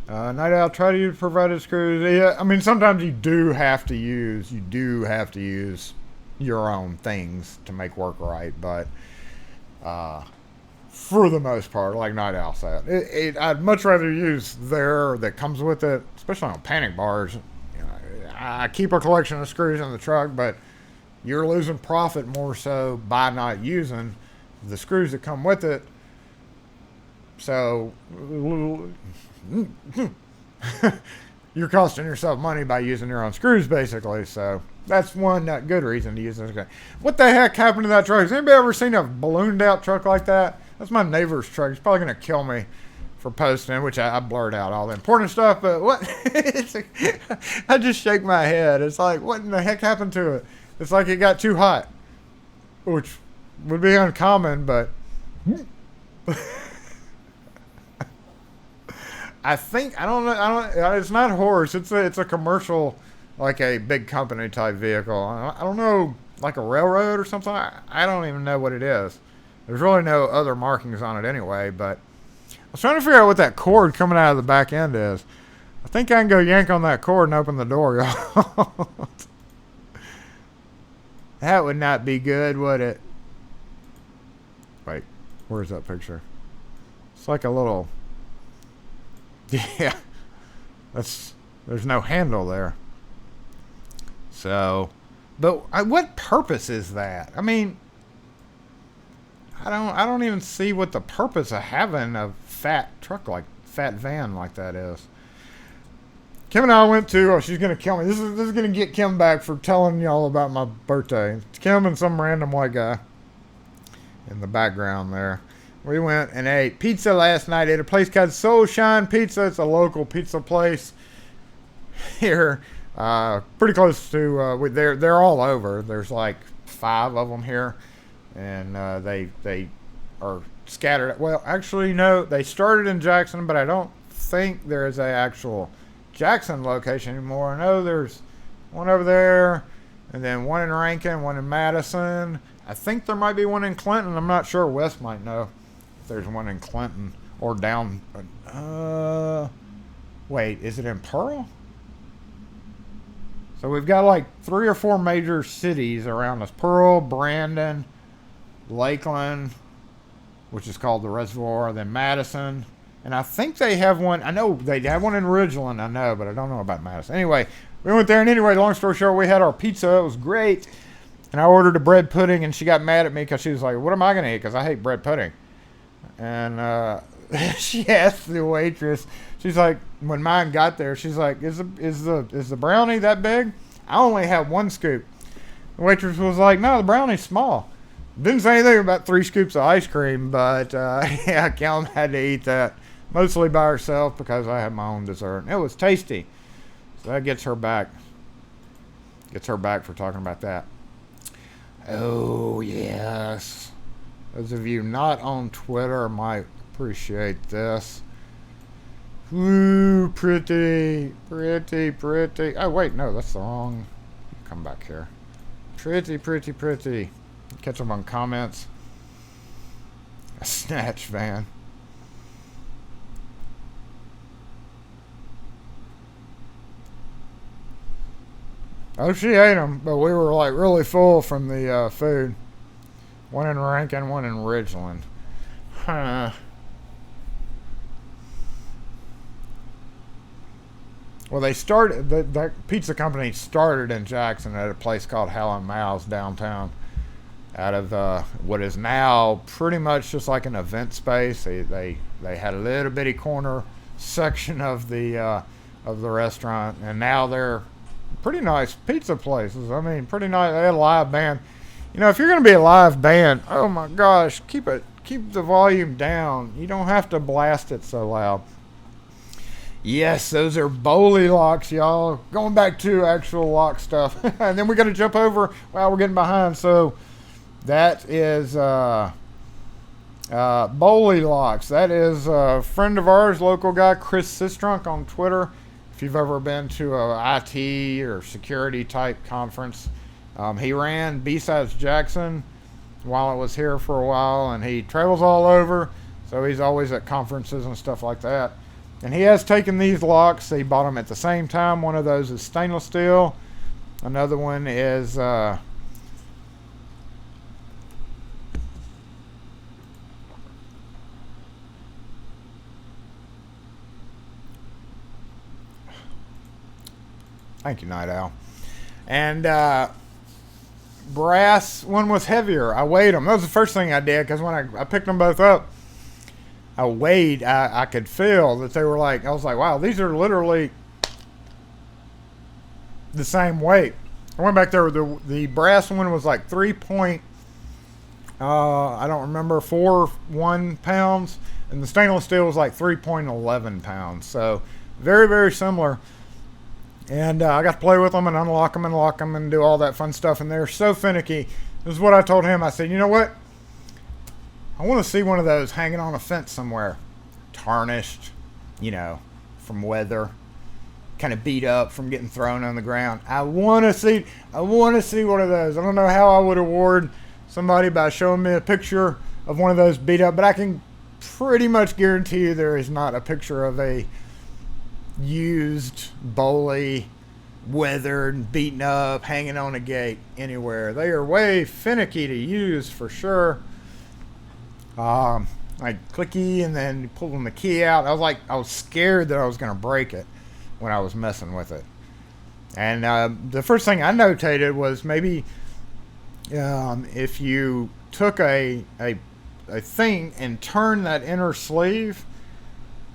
Speaker 1: Night Owl, try to use provided screws. Yeah, I mean, sometimes you do have to use your own things to make work right, but for the most part, like Night Owl said, I'd much rather use that comes with it, especially on panic bars. I keep a collection of screws in the truck, but you're losing profit more so by not using the screws that come with it. So you're costing yourself money by using your own screws, basically. So that's one good reason to use this guy. What the heck happened to that truck? Has anybody ever seen a ballooned out truck like that? That's my neighbor's truck. He's probably going to kill me for posting, which I blurred out all the important stuff. But what? I just shake my head. It's like, what in the heck happened to it? It's like it got too hot, which would be uncommon, but I don't know. It's not horse. It's a commercial, like a big company type vehicle. I don't know, like a railroad or something. I don't even know what it is. There's really no other markings on it anyway. But I was trying to figure out what that cord coming out of the back end is. I think I can go yank on that cord and open the door, y'all. That would not be good, would it? Wait, where's that picture? It's like a little... Yeah. There's no handle there. So... But what purpose is that? I mean... I don't even see what the purpose of having a fat van like that is. Kim and I went to, oh, she's going to kill me. This is going to get Kim back for telling y'all about my birthday. It's Kim and some random white guy in the background there. We went and ate pizza last night at a place called Soul Shine Pizza. It's a local pizza place here. Pretty close to, they're all over. There's like 5 of them here. And they are scattered. Well, actually, no, they started in Jackson, but I don't think there is a actual Jackson location anymore. I know there's one over there, and then one in Rankin, one in Madison. I think there might be one in Clinton. I'm not sure. Wes might know if there's one in Clinton or down. Wait, is it in Pearl? So we've got like 3 or 4 major cities around us: Pearl, Brandon, Lakeland, which is called the Reservoir, then Madison. And I think they have one. I know they have one in Ridgeland, I know, but I don't know about Madison. Anyway, we went there, and anyway, long story short, we had our pizza. It was great. And I ordered a bread pudding, and she got mad at me because she was like, what am I going to eat? Because I hate bread pudding. And she asked the waitress, she's like, when mine got there, she's like, is the brownie that big? I only have 1 scoop. The waitress was like, no, the brownie's small. Didn't say anything about 3 scoops of ice cream, but yeah, Callan had to eat that. Mostly by herself because I had my own dessert. And it was tasty. So that gets her back. Gets her back for talking about that. Oh, yes. Those of you not on Twitter might appreciate this. Ooh, pretty. Pretty, pretty. Oh, wait, no, that's the wrong. Come back here. Pretty, pretty, pretty. Catch them on comments. A snatch van. Oh, she ate them, but we were like really full from the food. One in Rankin, one in Ridgeland. Huh. Well, they started, that pizza company started in Jackson at a place called Hal and Mal's downtown. Out of what is now pretty much just like an event space. They had a little bitty corner section of the restaurant, and now they're pretty nice pizza places. I mean, pretty nice. They had a live band. You know, if you're going to be a live band, oh my gosh, keep the volume down. You don't have to blast it so loud. Yes, those are Bowley locks, y'all. Going back to actual lock stuff. And then we're going to jump over. Wow, we're getting behind. So that is Bowley locks. That is a friend of ours, local guy, Chris Sistrunk on Twitter. If you've ever been to a IT or security type conference, he ran B-Sides Jackson while I was here for a while, and he travels all over, so he's always at conferences and stuff like that. And he has taken these locks. He bought them at the same time. One of those is stainless steel. Another one is thank you, Night Owl. And brass one was heavier. I weighed them. That was the first thing I did, because when I picked them both up, I weighed. I could feel that they were like, I was like, wow, these are literally the same weight. I went back there. The brass one was like 3 point, I don't remember, 4.1 pounds. And the stainless steel was like 3.11 pounds. So very, very similar. And I got to play with them and unlock them and lock them and do all that fun stuff. And they're so finicky. This is what I told him. I said, you know what? I want to see one of those hanging on a fence somewhere. Tarnished, you know, from weather. Kind of beat up from getting thrown on the ground. I want to see one of those. I don't know how I would award somebody by showing me a picture of one of those beat up. But I can pretty much guarantee you there is not a picture of a used Bowley weathered and beaten up, hanging on a gate anywhere. They are way finicky to use for sure. Like clicky, and then pulling the key out. I was scared that I was going to break it when I was messing with it. And the first thing I notated was maybe if you took a thing and turned that inner sleeve,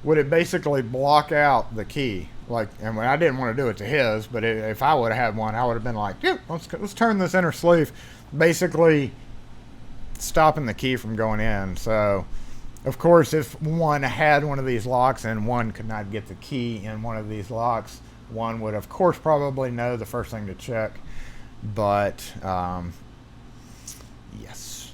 Speaker 1: would it basically block out the key? Like, and when I didn't want to do it to his, but if I would have had one, I would have been like, yeah, let's turn this inner sleeve, basically stopping the key from going in. So, of course, if one had one of these locks and one could not get the key in one of these locks, one would, of course, probably know the first thing to check. But, yes.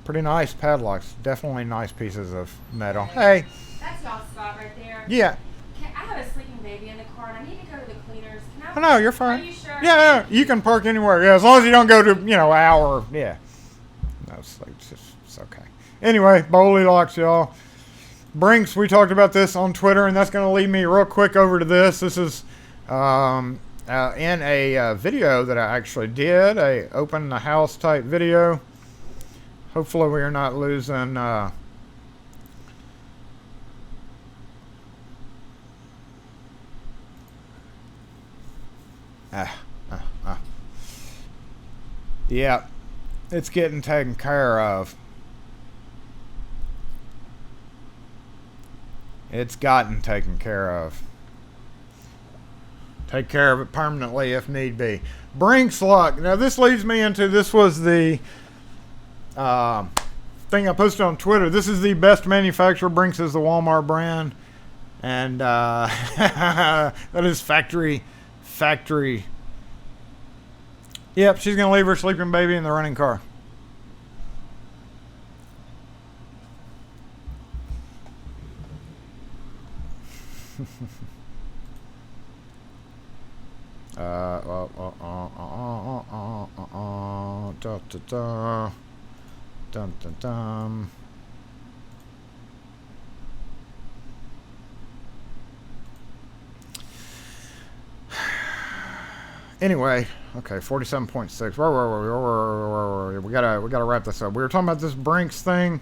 Speaker 1: Pretty nice padlocks. Definitely nice pieces of metal. Hey.
Speaker 2: That's y'all's spot right there.
Speaker 1: Yeah.
Speaker 2: I have a sleeping baby in the car, and I need to go to the cleaners. Can I?
Speaker 1: Oh, no, you're fine.
Speaker 2: Are you sure?
Speaker 1: Yeah, you can park anywhere. Yeah, as long as you don't go to, an hour. Yeah. No, it's okay. Anyway, Bowley locks, y'all. Brinks, we talked about this on Twitter, and that's going to lead me real quick over to this. This is in a video that I actually did, a open the house type video. Hopefully we are not losing... Yeah, it's getting taken care of. It's gotten taken care of. Take care of it permanently if need be. Brinks lock. Now this leads me into, this was the thing I posted on Twitter. This is the best manufacturer. Brinks is the Walmart brand. And that is factory. Yep, she's going to leave her sleeping baby in the running car. Anyway, okay, 47.6. We gotta wrap this up. We were talking about this Brinks thing,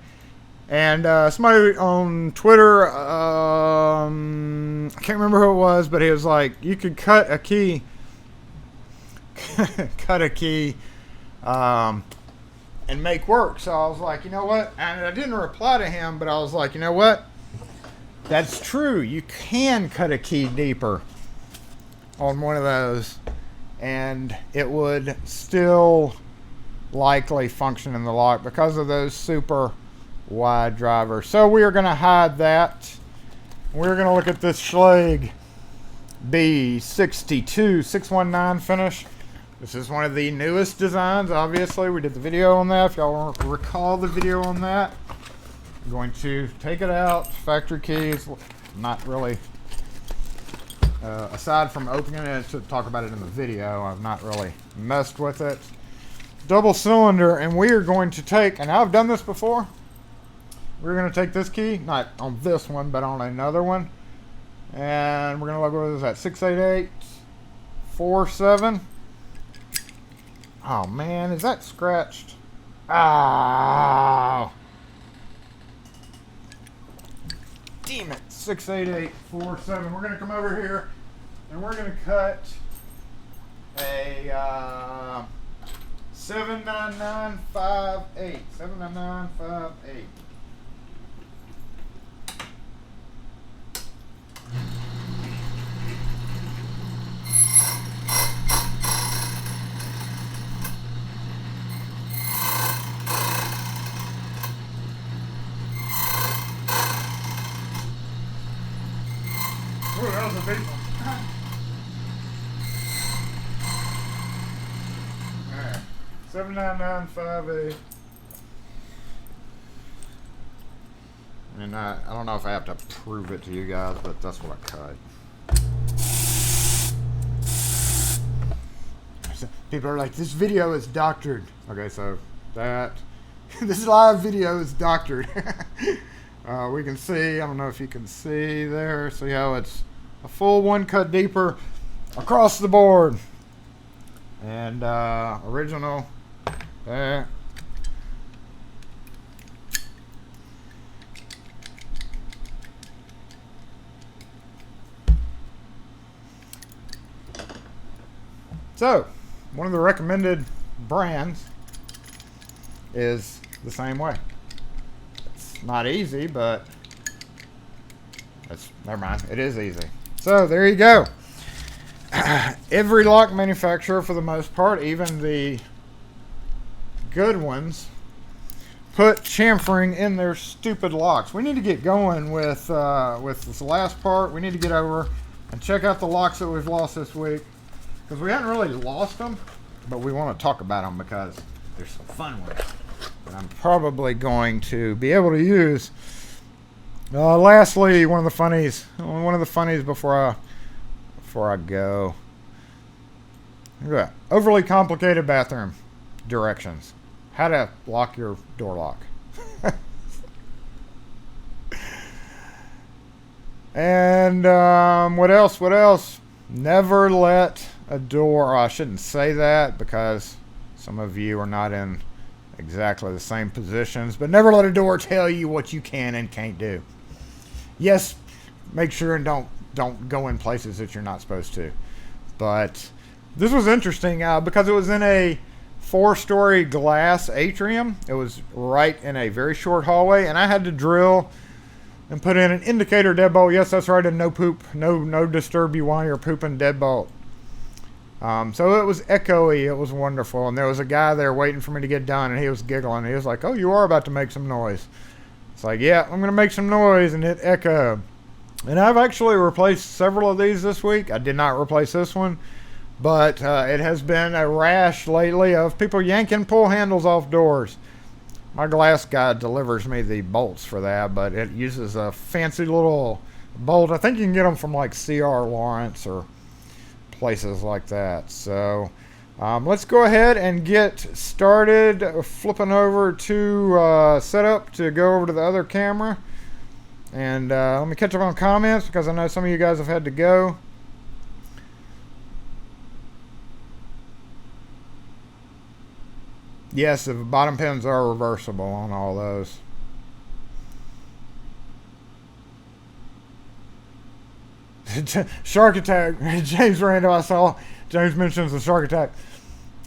Speaker 1: and somebody on Twitter, I can't remember who it was, but he was like, you could cut a key, and make work. So I was like, you know what? And I didn't reply to him, but I was like, you know what? That's true. You can cut a key deeper on one of those, and it would still likely function in the lock because of those super wide drivers. So we are going to hide that. We're going to look at this Schlage B62 619 finish. This is one of the newest designs, obviously. We did the video on that. If y'all recall the video on that, I'm going to take it out. Factory keys. Not really... aside from opening it to talk about it in the video, I've not really messed with it. Double cylinder, and we are going to take, and I've done this before, we're going to take this key, not on this one, but on another one, and we're going to look, what is that, 68847. Oh man, is that scratched? Ah! Damn it. 68847. We're going to come over here and we're going to cut a 79958. 79958. Ooh, that was a big one. Alright. 79958. And I don't know if I have to prove it to you guys, but that's what I cut. People are like, this video is doctored. Okay, so that this live video is doctored. We can see, I don't know if you can see there, see how it's a full one cut deeper. across the board. And original. So, one of the recommended brands is the same way. It's not easy, but never mind. It is easy. So, there you go. Every lock manufacturer, for the most part, even the good ones, put chamfering in their stupid locks. We need to get going with this last part. We need to get over and check out the locks that we've lost this week. Because we haven't really lost them, but we want to talk about them because there's some fun ones that I'm probably going to be able to use. Lastly, one of the funnies before I go. Look at that. Overly complicated bathroom directions. How to lock your door lock. And what else? Never let a door, I shouldn't say that because some of you are not in exactly the same positions, but never let a door tell you what you can and can't do. Yes, make sure and don't go in places that you're not supposed to. But this was interesting because it was in a 4-story glass atrium. It was right in a very short hallway, and I had to drill and put in an indicator deadbolt. Yes, that's right, a no poop, no disturb you while you're pooping deadbolt. So it was echoey. It was wonderful. And there was a guy there waiting for me to get done, and he was giggling. He was like, "Oh, you are about to make some noise." It's like, yeah, I'm going to make some noise, and it echoed. And I've actually replaced several of these this week. I did not replace this one, but it has been a rash lately of people yanking pull handles off doors. My glass guy delivers me the bolts for that, but it uses a fancy little bolt. I think you can get them from like C.R. Lawrence or places like that. So let's go ahead and get started. Flipping over to setup to go over to the other camera. And let me catch up on comments because I know some of you guys have had to go. Yes, the bottom pins are reversible on all those. Shark attack. James Randall, I saw James mentions the shark attack.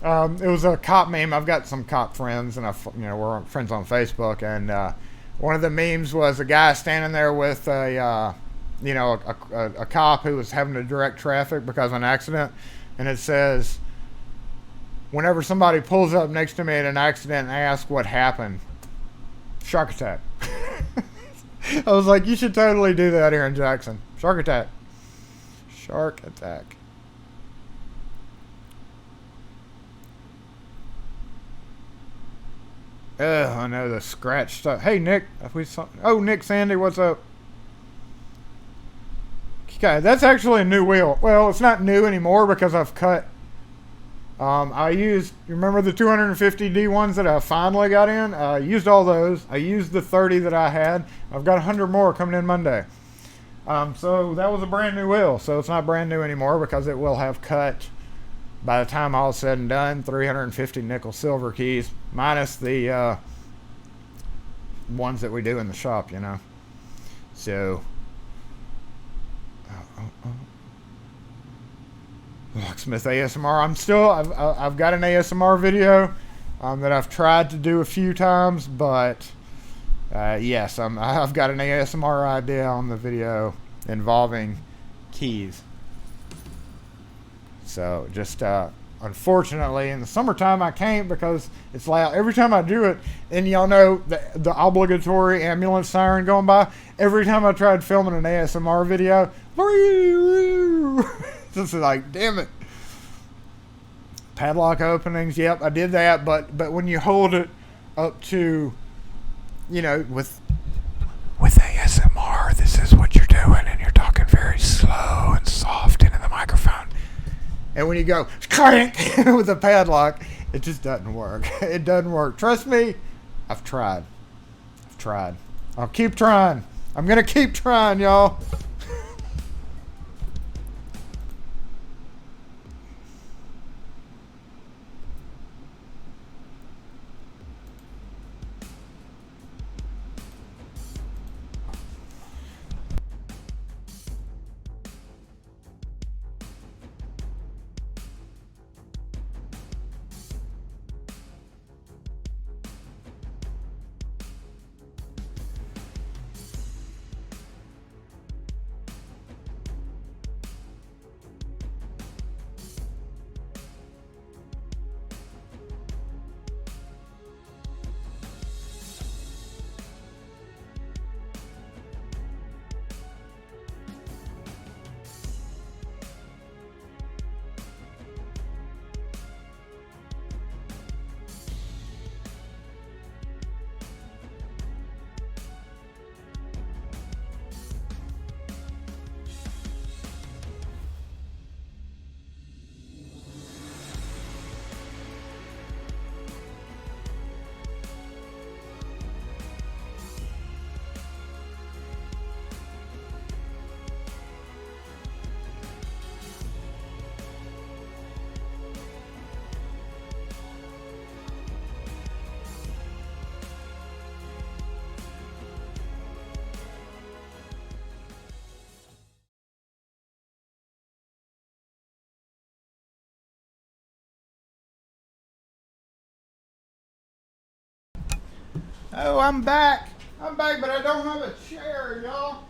Speaker 1: It was a cop meme. I've got some cop friends, and we're friends on Facebook. And one of the memes was a guy standing there with a cop who was having to direct traffic because of an accident, and it says, "Whenever somebody pulls up next to me in an accident and asks what happened, shark attack." I was like, you should totally do that here in Jackson. Shark attack. Shark attack. I know the scratch stuff. Hey, Nick. Nick Sandy, what's up? Okay, that's actually a new wheel. Well, it's not new anymore because I've cut. You remember the 250D ones that I finally got in? I used all those. I used the 30 that I had. I've got 100 more coming in Monday. So that was a brand new wheel. So it's not brand new anymore because it will have cut, by the time all is said and done, 350 nickel silver keys, minus the ones that we do in the shop, So, Locksmith ASMR. I've got an ASMR video that I've tried to do a few times, but yes, I've got an ASMR idea on the video involving keys. So just unfortunately in the summertime I can't because it's loud. Every time I do it, and y'all know the obligatory ambulance siren going by. Every time I tried filming an ASMR video, just like, damn it. Padlock openings, yep, I did that, but when you hold it up to, with ASMR, this is what you're doing, and you're talking very slow and soft into the microphone. And when you go crank with a padlock, it just doesn't work. It doesn't work. Trust me, I've tried. I'll keep trying. I'm gonna keep trying, y'all. Oh, I'm back. I'm back, but I don't have a chair, y'all.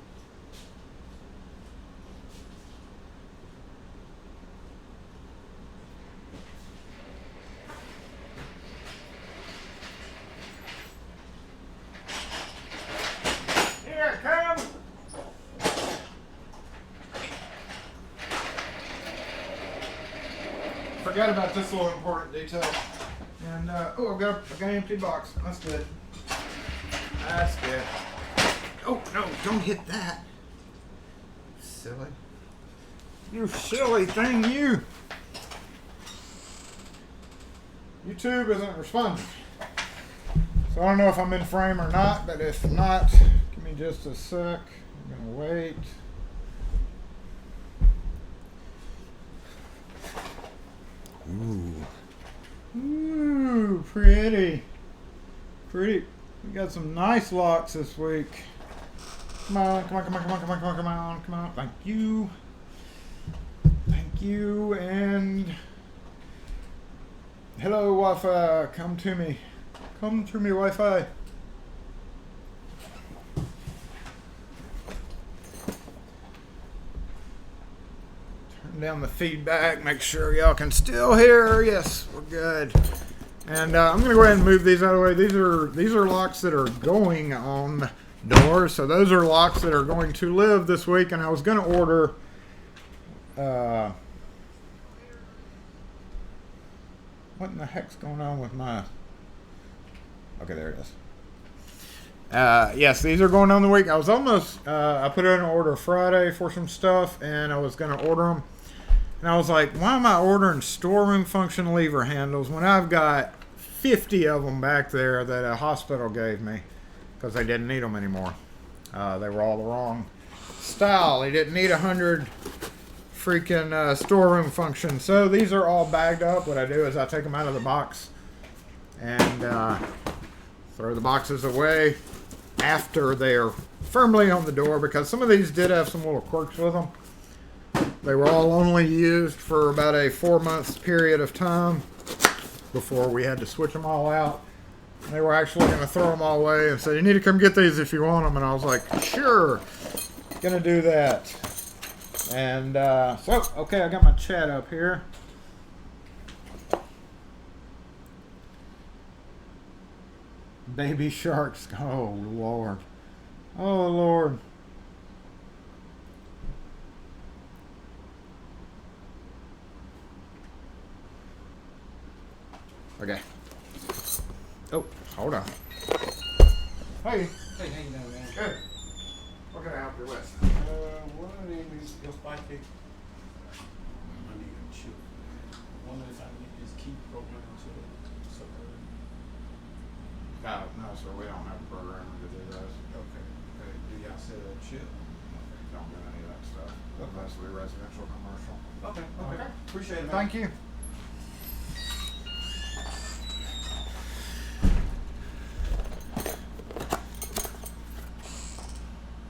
Speaker 1: Here it comes. Forgot about this little important detail. And, oh, I've got an empty box. That's good. That's good. Oh, no, don't hit that. Silly. You silly thing, you. YouTube isn't responding. So I don't know if I'm in frame or not, but if not, give me just a sec. I'm going to wait. Ooh, pretty. Pretty. We got some nice locks this week. Come on, come on, come on, come on, come on, come on, come on, come on. Thank you. Thank you, and hello, Wi-Fi. Come to me. Come to me, Wi-Fi. Turn down the feedback. Make sure y'all can still hear. Yes, we're good. And I'm going to go ahead and move these out of the way. These are locks that are going on doors. So those are locks that are going to live this week. And I was going to order... what in the heck's going on with my... Okay, there it is. Yes, these are going on the week. I was almost... I put in an order Friday for some stuff. And I was going to order them. And I was like, why am I ordering storeroom function lever handles when I've got 50 of them back there that a hospital gave me because they didn't need them anymore. They were all the wrong style. They didn't need 100 freaking storeroom functions. So these are all bagged up. What I do is I take them out of the box and throw the boxes away after they're firmly on the door because some of these did have some little quirks with them. They were all only used for about a 4-month period of time before we had to switch them all out. And they were actually going to throw them all away and say, you need to come get these if you want them. And I was like, sure, going to do that. And so, okay, I got my chat up here. Baby sharks. Oh, Lord. Oh, Lord. Okay. Oh, hold on. Hey.
Speaker 3: Hey, how you doing, man?
Speaker 1: Good. What can I help you with?
Speaker 3: One of them is your spiky. I need a chip. One is I need is keep program to so
Speaker 1: No, sir, we don't have a programmer to do those.
Speaker 3: okay. Do y'all sell a chip?
Speaker 1: Don't do any of that stuff. Mostly residential, commercial.
Speaker 3: Okay.
Speaker 1: Okay.
Speaker 3: Appreciate it, man.
Speaker 1: Thank you.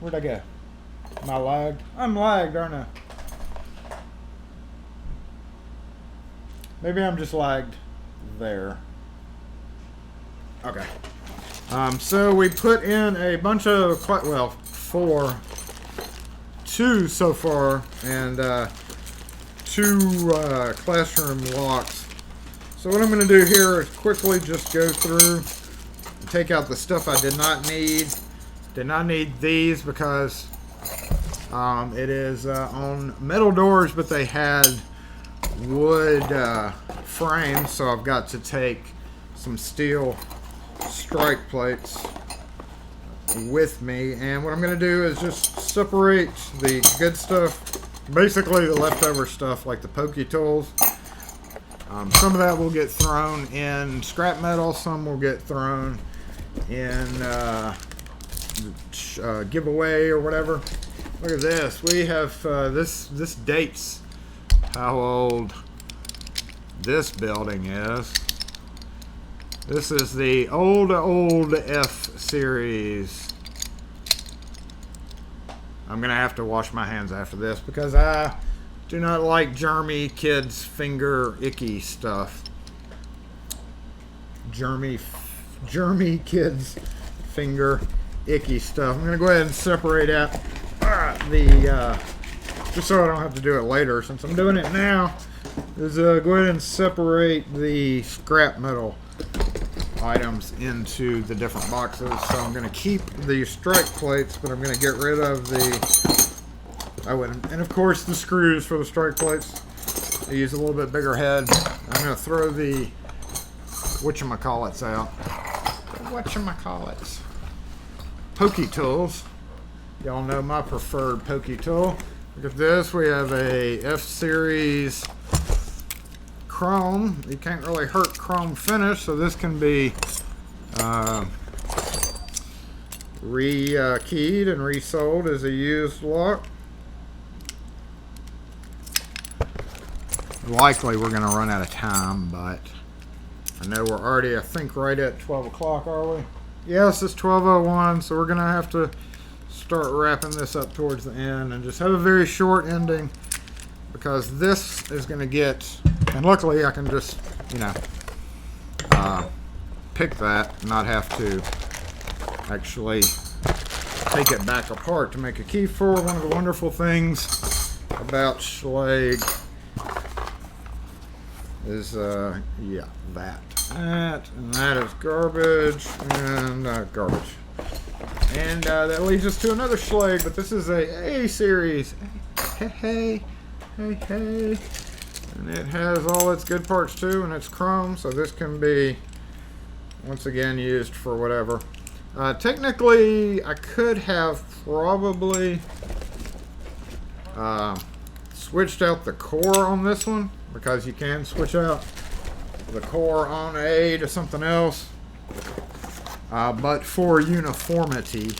Speaker 1: Where'd I go? Am I lagged? I'm lagged, aren't I? Maybe I'm just lagged there. Okay. So we put in a bunch of, two so far, and 2 classroom locks. So what I'm going to do here is quickly just go through and take out the stuff I did not need. Did not need these because it is on metal doors, but they had wood frames, so I've got to take some steel strike plates with me. And what I'm going to do is just separate the good stuff, basically the leftover stuff like the pokey tools. Some of that will get thrown in scrap metal, some will get thrown in giveaway or whatever. Look at this. We have this dates how old this building is. This is the old F series. I'm gonna have to wash my hands after this because I do not like germy kids finger icky stuff. Germy kids finger icky stuff. I'm going to go ahead and separate out just so I don't have to do it later since I'm doing it now, is go ahead and separate the scrap metal items into the different boxes. So I'm going to keep the strike plates, but I'm going to get rid of and of course the screws for the strike plates. I use a little bit bigger head. I'm going to throw the whatchamacallits out. Whatchamacallits? Pokey tools. Y'all know my preferred pokey tool. Look at this. We have a F-Series chrome. You can't really hurt chrome finish, so this can be re-keyed and resold as a used lock. Likely we're going to run out of time, but I know we're already, I think, right at 12 o'clock, are we? Yes, it's 12:01, so we're going to have to start wrapping this up towards the end and just have a very short ending, because this is going to get, and luckily I can just, pick that and not have to actually take it back apart to make a key for. One of the wonderful things about Schlage is, that is garbage and garbage. And that leads us to another Schlage, but this is a series. Hey. And it has all its good parts too, and it's chrome, so this can be, once again, used for whatever. Technically, I could have probably switched out the core on this one, because you can switch out the core on A to something else. But for uniformity,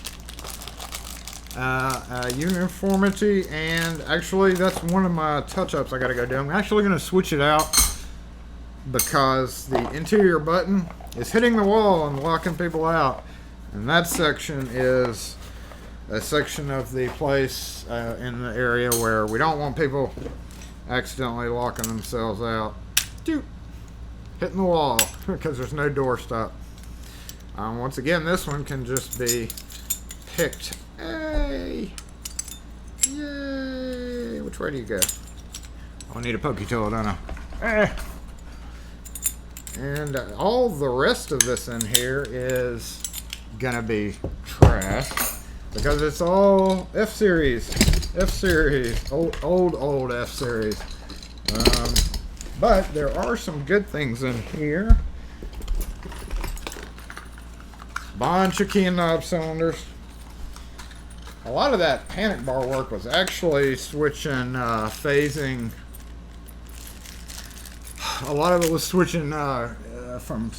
Speaker 1: and actually that's one of my touch-ups I gotta go do. I'm actually gonna switch it out because the interior button is hitting the wall and locking people out, and that section is a section of the place in the area where we don't want people accidentally locking themselves out, hitting the wall because there's no door stop. Once again, this one can just be picked. Hey! Yay! Which way do you go? I need a pokey tool, don't I? And all the rest of this in here is gonna be trash because it's all F-Series, old F-Series. But there are some good things in here. Bunch of key and knob cylinders. A lot of that panic bar work was actually switching phasing. A lot of it was switching from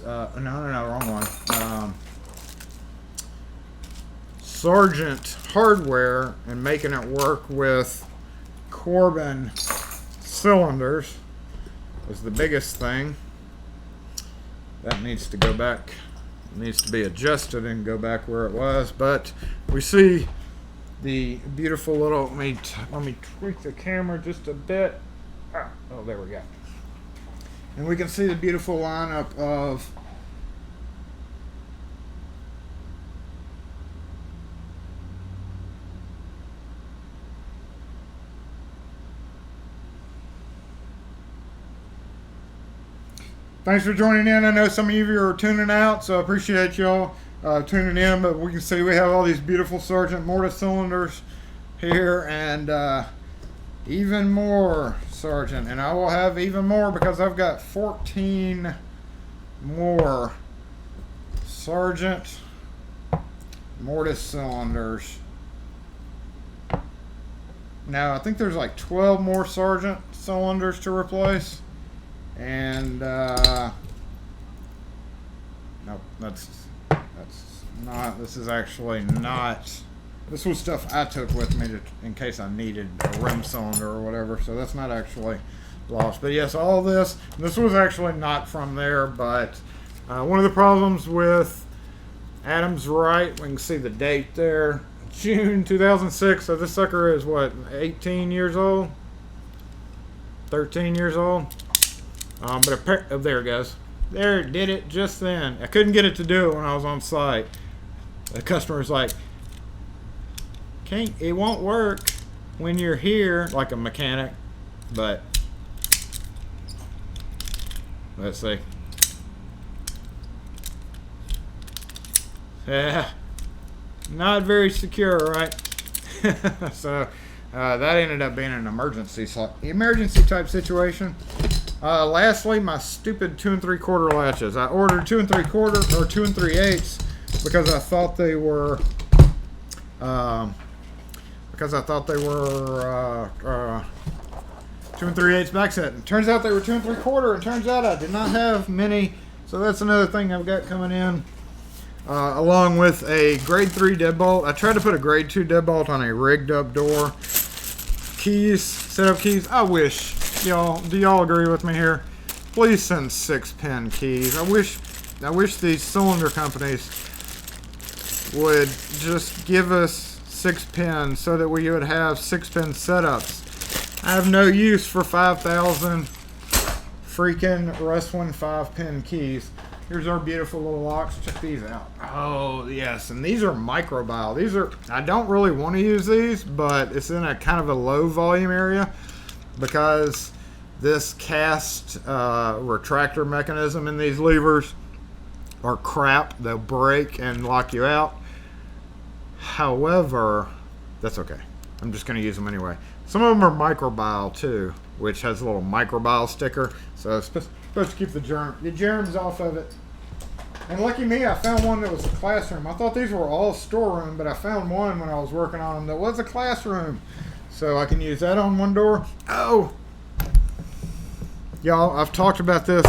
Speaker 1: wrong one. Sargent hardware and making it work with Corbin cylinders was the biggest thing. That needs to go back. Needs to be adjusted and go back where it was, but we see the beautiful little, let me tweak the camera just a bit. Oh, there we go. And we can see the beautiful lineup of thanks for joining in. I know some of you are tuning out, so I appreciate y'all tuning in. But we can see we have all these beautiful Sargent mortise cylinders here, and even more Sargent. And I will have even more because I've got 14 more Sargent mortise cylinders. Now, I think there's like 12 more Sargent cylinders to replace. And nope, that's not, this is actually not, this was stuff I took with me in case I needed a rim cylinder or whatever, so that's not actually lost. But yes, all this was actually not from there, but one of the problems with Adams Wright, we can see the date there, June 2006, so this sucker is what, 18 years old? 13 years old? But there it goes. There, it did it just then. I couldn't get it to do it when I was on site. The customer's like, it won't work when you're here, like a mechanic, but let's see. Yeah, not very secure, right? So that ended up being an emergency type situation. Lastly, my stupid 2 3/4 latches. I ordered 2 3/4 or 2 3/8 because I thought they were 2 3/8 back set. And turns out they were 2 3/4, and turns out I did not have many. So that's another thing I've got coming in. Along with a grade 3 deadbolt. I tried to put a grade 2 deadbolt on a rigged up door. Keys, setup keys. I wish, do y'all agree with me here? Please send 6-pin keys. I wish these cylinder companies would just give us 6 pins so that we would have 6-pin setups. I have no use for 5,000 freaking Rustwin 5-pin keys. Here's our beautiful little locks. Check these out. Oh, yes. And these are microbile. I don't really want to use these, but it's in a kind of a low volume area because this cast retractor mechanism in these levers are crap. They'll break and lock you out. However, that's okay. I'm just going to use them anyway. Some of them are microbile too, which has a little microbile sticker. So it's supposed to keep the germs off of it. And lucky me, I found one that was a classroom. I thought these were all storeroom, but I found one when I was working on them that was a classroom. So I can use that on one door. Oh! Y'all, I've talked about this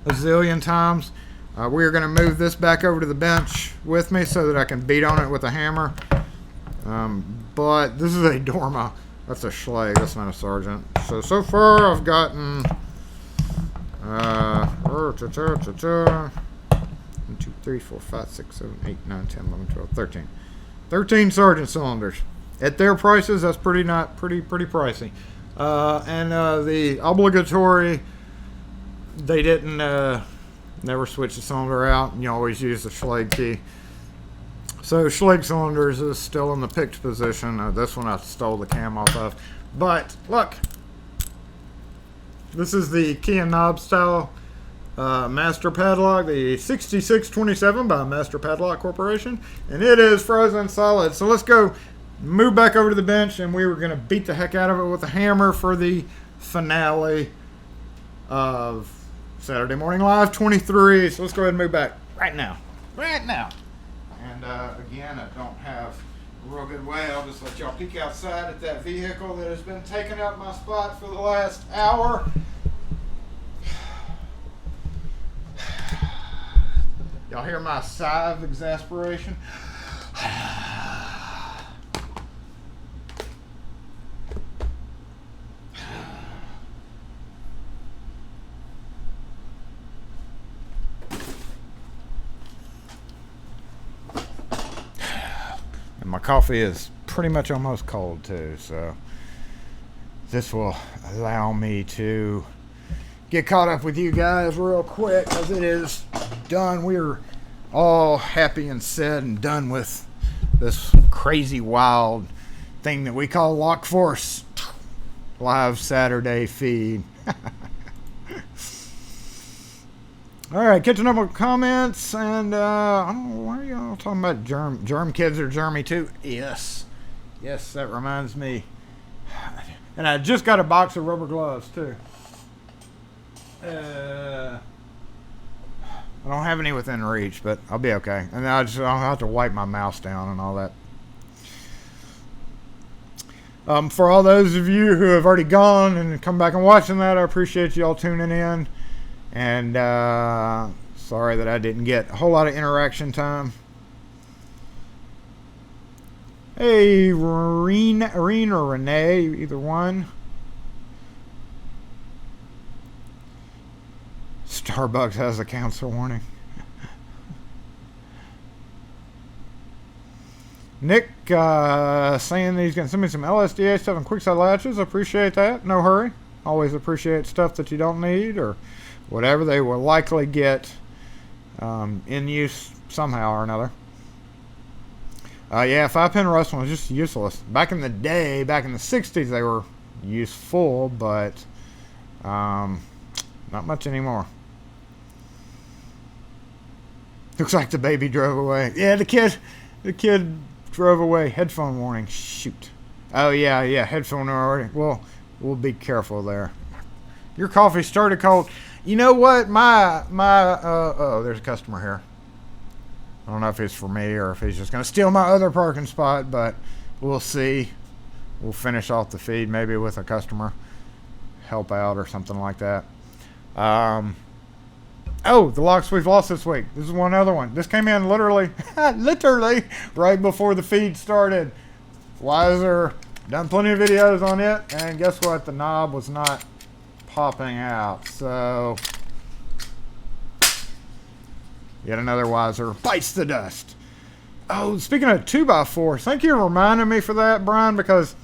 Speaker 1: a zillion times. We're going to move this back over to the bench with me so that I can beat on it with a hammer. But this is a Dorma. That's a Schlage. That's not a Sergeant. So far I've gotten 1, 2, 3, 4, 5, 6, 7, 8, 9, 10, 11, 12, 13. 13 Sergeant cylinders. At their prices, that's pretty pricey. And the obligatory, they didn't never switch the cylinder out, and you always use the Schlage key. So Schlage cylinders is still in the picked position. This one I stole the cam off of. But look, this is the key and knob style master padlock, the 6627 by Master Padlock Corporation, and it is frozen solid. So let's go move back over to the bench, and we were going to beat the heck out of it with a hammer for the finale of Saturday Morning Live 23. So let's go ahead and move back right now. And again, I don't have a real good way. I'll just let y'all peek outside at that vehicle that has been taking up my spot for the last hour. Y'all hear my sigh of exasperation? And my coffee is pretty much almost cold too, so this will allow me to get caught up with you guys real quick because it is done. We're all happy and said and done with this crazy wild thing that we call Lock Force live Saturday feed. All right, catching up with comments, and I don't know, why are y'all talking about germ kids or germy too? Yes, that reminds me. And I just got a box of rubber gloves too. I don't have any within reach, but I'll be okay. And I'll have to wipe my mouse down and all that. For all those of you who have already gone and come back and watching that, I appreciate you all tuning in. And sorry that I didn't get a whole lot of interaction time. Hey, Irene or Renee, either one. Starbucks has a cancer warning. Nick saying that he's going to send me some LSDA stuff and quickside latches. Appreciate that. No hurry. Always appreciate stuff that you don't need or whatever they will likely get in use somehow or another. Yeah, 5-pin rustling was just useless. Back in the day, back in the 60s, they were useful, but not much anymore. Looks like the baby drove away. Yeah, the kid drove away. Headphone warning. Shoot. Oh, yeah, headphone already. Well, we'll be careful there. Your coffee started cold. You know what? There's a customer here. I don't know if it's for me or if he's just going to steal my other parking spot, but we'll see. We'll finish off the feed maybe with a customer. Help out or something like that. The locks we've lost this week. This is one other one. This came in literally right before the feed started. Wiser. Done plenty of videos on it. And guess what? The knob was not popping out. So yet another Wiser bites the dust. Oh, speaking of 2x4s, thank you for reminding me for that, Brian, because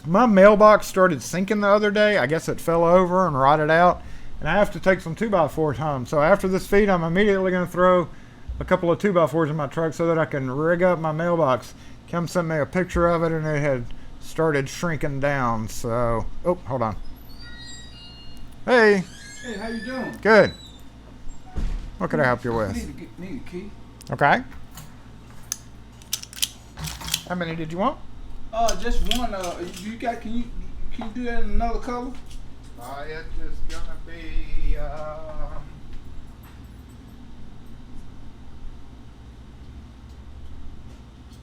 Speaker 1: my mailbox started sinking the other day. I guess it fell over and rotted out, and I have to take some 2x4s home. So after this feed, I'm immediately going to throw a couple of 2x4s in my truck so that I can rig up my mailbox. Kim sent me a picture of it, and it had started shrinking down. So, oh, hold on. Hey.
Speaker 3: Hey, how you doing?
Speaker 1: Good. What could I help you with?
Speaker 3: Need a key.
Speaker 1: Okay. How many did you want?
Speaker 3: Just one. You got? Can you do that in another color?
Speaker 1: It's just gonna be.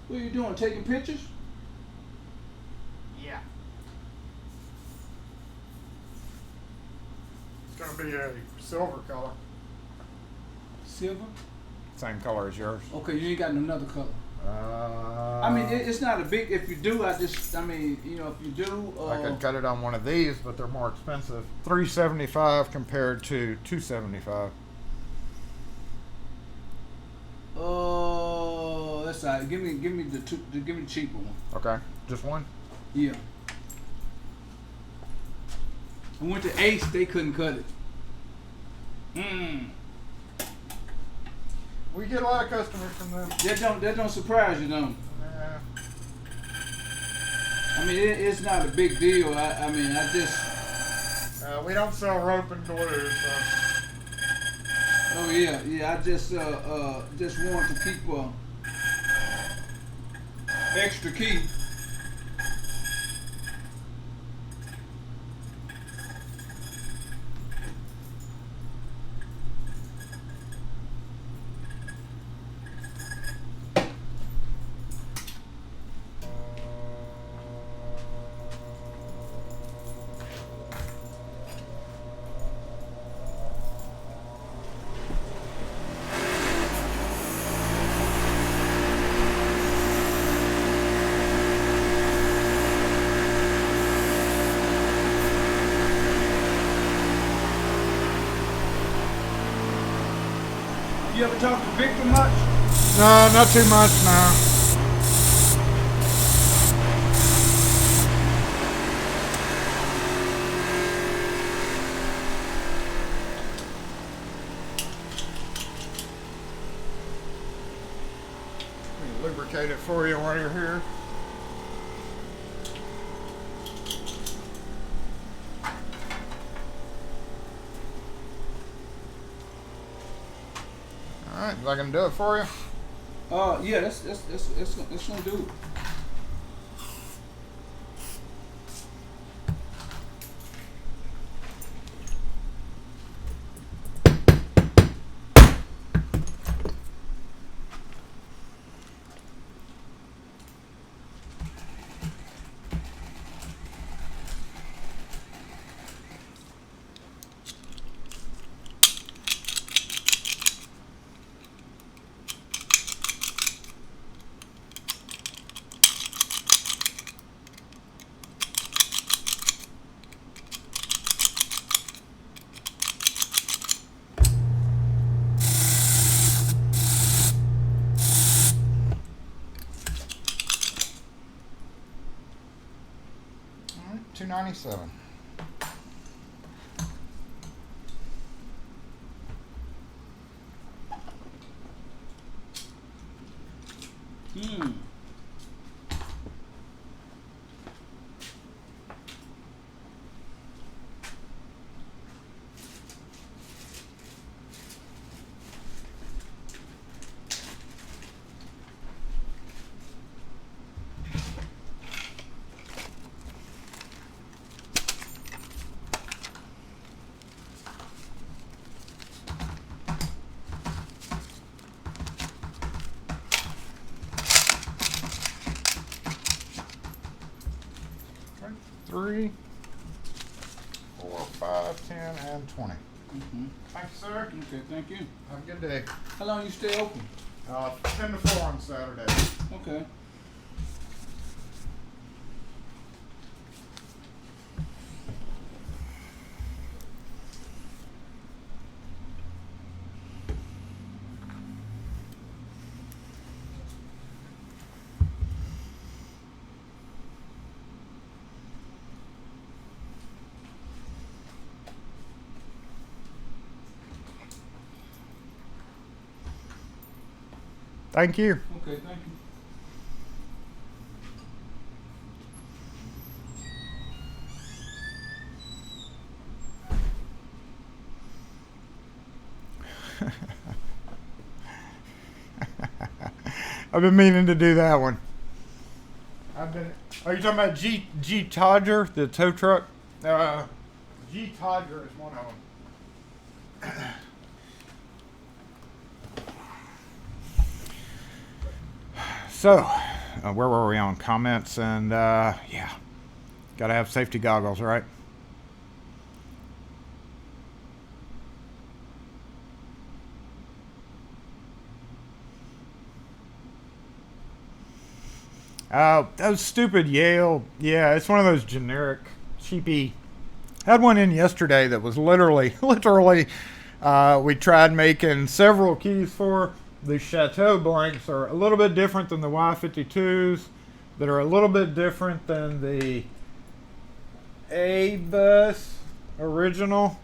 Speaker 3: What are you doing? Taking pictures?
Speaker 1: Yeah. It's gonna be a silver color.
Speaker 3: Silver?
Speaker 1: Same color as yours.
Speaker 3: Okay, you ain't got another color. I mean, it's not a big. If you do, if you do.
Speaker 1: I could cut it on one of these, but they're more expensive. $375 compared to $275.
Speaker 3: That's all right. Give me the cheaper one.
Speaker 1: Okay, just one.
Speaker 3: Yeah. I went to Ace. They couldn't cut it.
Speaker 1: We get a lot of customers from them.
Speaker 3: That don't surprise you, though.
Speaker 1: Yeah.
Speaker 3: I mean, it's not a big deal. I just.
Speaker 1: We don't sell rope and glue, so.
Speaker 3: Oh yeah. I just wanted to keep extra key. You ever talk to Victor much?
Speaker 1: No, not too much now. Let me lubricate it for you while you're here. Alright, is that gonna do it for you?
Speaker 3: Yeah, that's gonna do it.
Speaker 1: $297. 3, 4, 5, 10, and 20.
Speaker 3: Mm-hmm.
Speaker 1: Thank you, sir.
Speaker 3: Okay, thank you.
Speaker 1: Have a good day.
Speaker 3: How long you stay open?
Speaker 1: 10 to 4 on Saturday.
Speaker 3: Okay.
Speaker 1: Thank you.
Speaker 3: Okay, thank you.
Speaker 1: I've been meaning to do that one. Are you talking about G Todger, the tow truck? G Todger is one of them. So, where were we on comments? And yeah, gotta have safety goggles, right? Those stupid Yale. Yeah, it's one of those generic, cheapy. I had one in yesterday that was literally, we tried making several keys for. The Chateau blanks are a little bit different than the Y52s, that are a little bit different than the A-Bus original,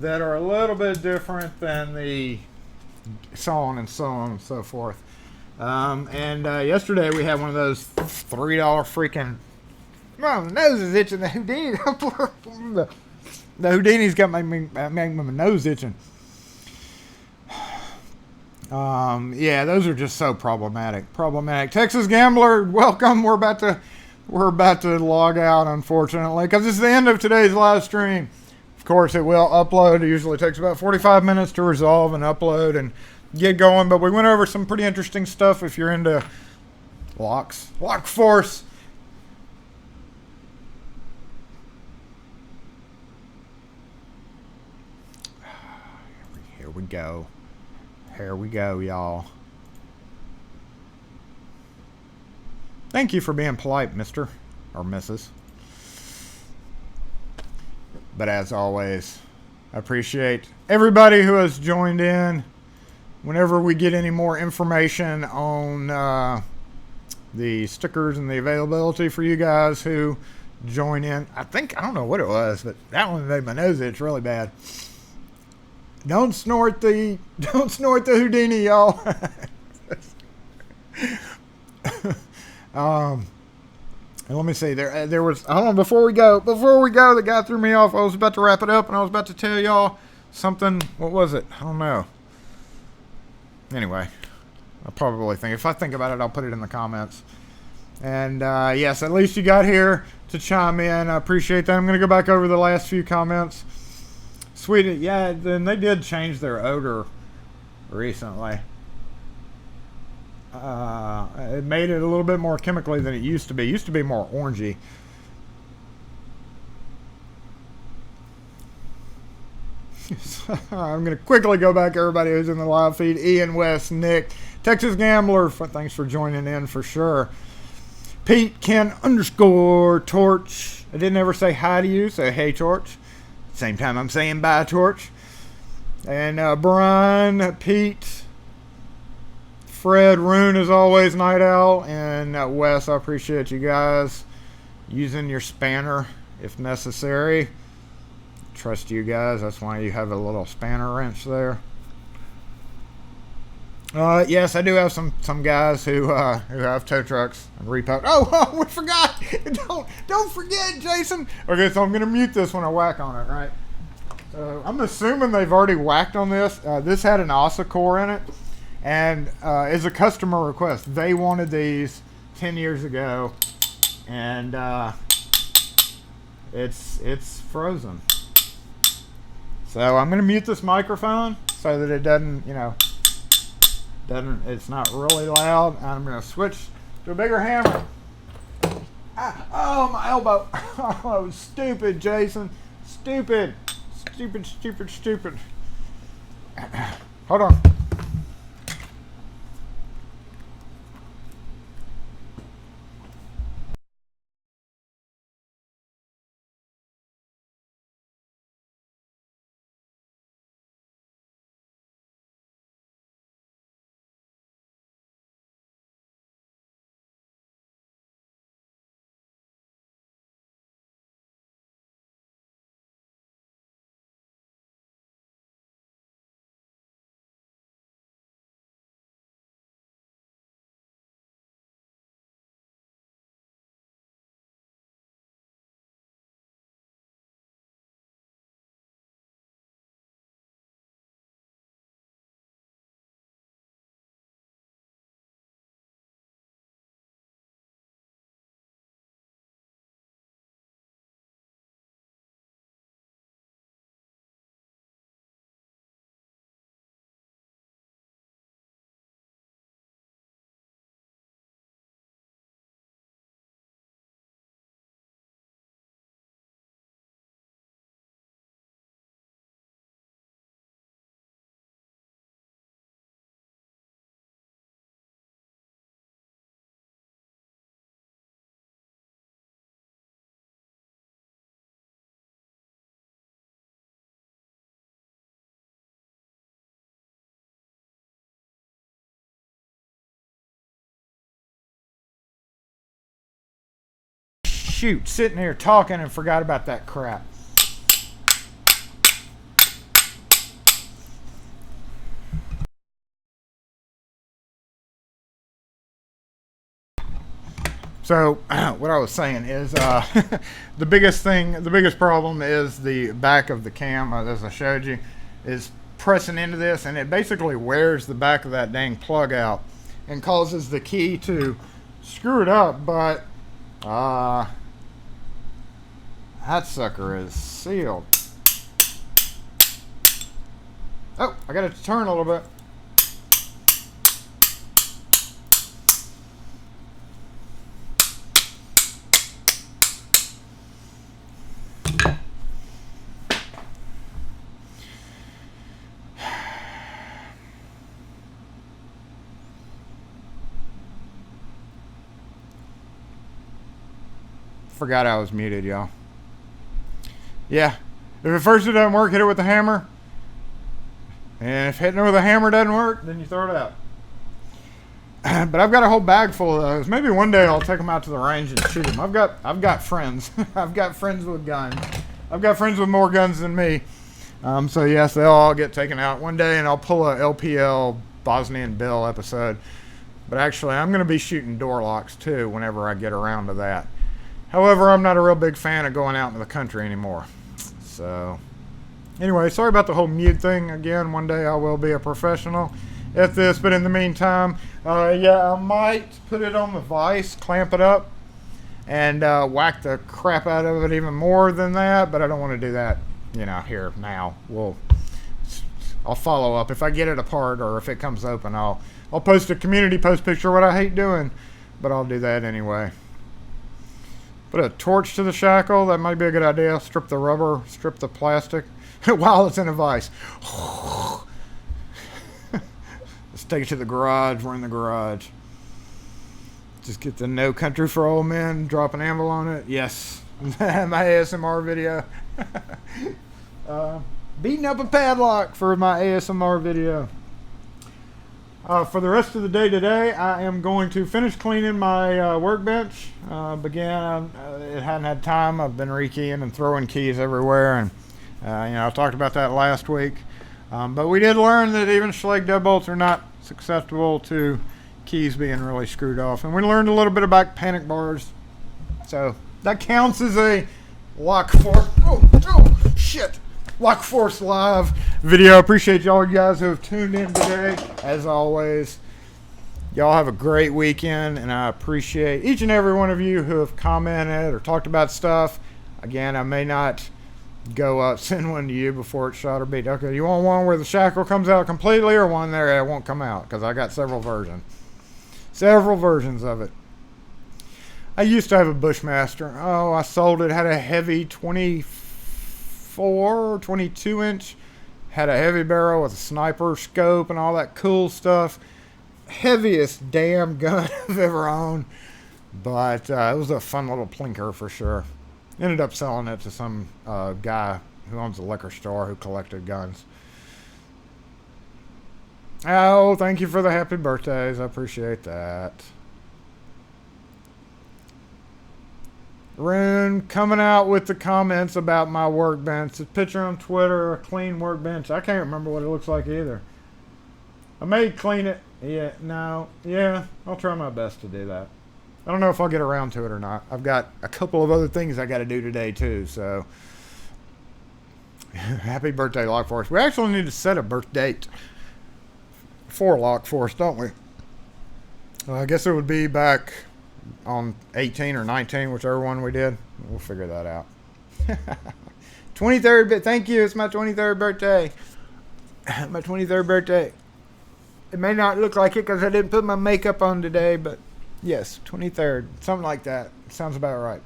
Speaker 1: that are a little bit different than the so on and so forth. And yesterday we had one of those $3 freaking, well, my nose is itching. The Houdini, the Houdini's got my nose itching. Yeah, those are just so problematic. Texas Gambler, welcome. We're about to log out, unfortunately, because it's the end of today's live stream. Of course, it will upload. It usually takes about 45 minutes to resolve and upload and get going, but we went over some pretty interesting stuff if you're into locks. Lock Force. Here we go. Here we go, y'all. Thank you for being polite, Mr. or Mrs. But as always, I appreciate everybody who has joined in. Whenever we get any more information on the stickers and the availability for you guys who join in. I don't know what it was, but that one made my nose itch really bad. Don't snort the Houdini, y'all. And let me see. There was, hold on, before we go, the guy threw me off. I was about to wrap it up, and I was about to tell y'all something. What was it? I don't know. Anyway, I'll probably think. If I think about it, I'll put it in the comments. And yes, at least you got here to chime in. I appreciate that. I'm going to go back over the last few comments. Sweet, yeah, then they did change their odor recently. It made it a little bit more chemically than it used to be. It used to be more orangey. I'm going to quickly go back, everybody who's in the live feed. Ian, West, Nick, Texas Gambler, thanks for joining in for sure. Pete, Ken _ Torch. I didn't ever say hi to you, so hey, Torch. Same time I'm saying bye, Torch. And Brian, Pete, Fred, Rune, as always, Night Owl, and Wes, I appreciate you guys using your spanner if necessary. Trust you guys. That's why you have a little spanner wrench there. Yes, I do have some guys who have tow trucks and repo. Oh, we forgot. Don't forget, Jason. Okay, so I'm gonna mute this when I whack on it, right? So I'm assuming they've already whacked on this. This had an OSA core in it, and is a customer request. They wanted these 10 years ago, and it's frozen. So I'm gonna mute this microphone so that it doesn't, it's not really loud. I'm gonna switch to a bigger hammer. Ah, oh, my elbow. Oh, stupid, Jason. Stupid. Stupid, stupid, stupid. Hold on. Shoot, sitting here talking and forgot about that crap. So what I was saying is the biggest problem is the back of the cam, as I showed you, is pressing into this, and it basically wears the back of that dang plug out and causes the key to screw it up. But that sucker is sealed. Oh, I got it to turn a little bit. Forgot I was muted, y'all. Yeah, if at first it doesn't work, hit it with the hammer. And if hitting it with a hammer doesn't work, then you throw it out. But I've got a whole bag full of those. Maybe one day I'll take them out to the range and shoot them. I've got friends. I've got friends with guns. I've got friends with more guns than me. So yes, they'll all get taken out one day, and I'll pull a LPL Bosnian Bill episode. But actually, I'm going to be shooting door locks too whenever I get around to that. However, I'm not a real big fan of going out into the country anymore. So, anyway, sorry about the whole mute thing. Again, one day I will be a professional at this. But in the meantime, yeah, I might put it on the vise, clamp it up, and whack the crap out of it even more than that. But I don't want to do that, you know, here now. I'll follow up. If I get it apart or if it comes open, I'll post a community post picture, what I hate doing. But I'll do that anyway. Put a torch to the shackle. That might be a good idea. Strip the rubber, strip the plastic while it's in a vise. Let's take it to the garage. We're in the garage. Just get the No Country for Old Men. Drop an anvil on it. Yes. My ASMR video. Beating up a padlock for my ASMR video. For the rest of the day today, I am going to finish cleaning my workbench. Again, it hadn't had time. I've been rekeying and throwing keys everywhere, and you know, I talked about that last week. But we did learn that even Schlage deadbolts are not susceptible to keys being really screwed off, and we learned a little bit about panic bars. So that counts as a lock force. Oh shit! Lock Force Live video. Appreciate y'all guys who have tuned in today. As always, y'all have a great weekend, and I appreciate each and every one of you who have commented or talked about stuff. Again, I may not go up, send one to you before it's shot or beat. Okay, you want one where the shackle comes out completely, or one there it won't come out? Because I got several versions of it. I used to have a Bushmaster. Oh, I sold it. Had a heavy 24 or 22 inch. Had a heavy barrel with a sniper scope and all that cool stuff. Heaviest damn gun I've ever owned. But it was a fun little plinker for sure. Ended up selling it to some guy who owns a liquor store who collected guns. Oh, thank you for the happy birthdays. I appreciate that. Rune coming out with the comments about my workbench. A picture on Twitter, a clean workbench. I can't remember what it looks like either. I may clean it. Yeah, no. Yeah, I'll try my best to do that. I don't know if I'll get around to it or not. I've got a couple of other things I got to do today too, so. Happy birthday, Lock Force. We actually need to set a birth date for Lock Force, don't we? I guess it would be back on 18 or 19, whichever one we did. We'll figure that out. 23rd, thank you. It's my 23rd birthday. My 23rd birthday. It may not look like it because I didn't put my makeup on today, but yes, 23rd. Something like that. Sounds about right.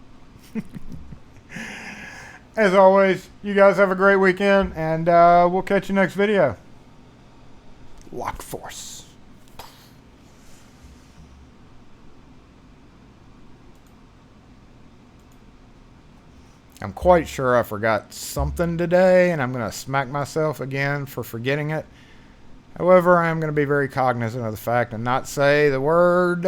Speaker 1: As always, you guys have a great weekend, and we'll catch you next video. Lock Force. I'm quite sure I forgot something today, and I'm going to smack myself again for forgetting it. However, I am going to be very cognizant of the fact and not say the word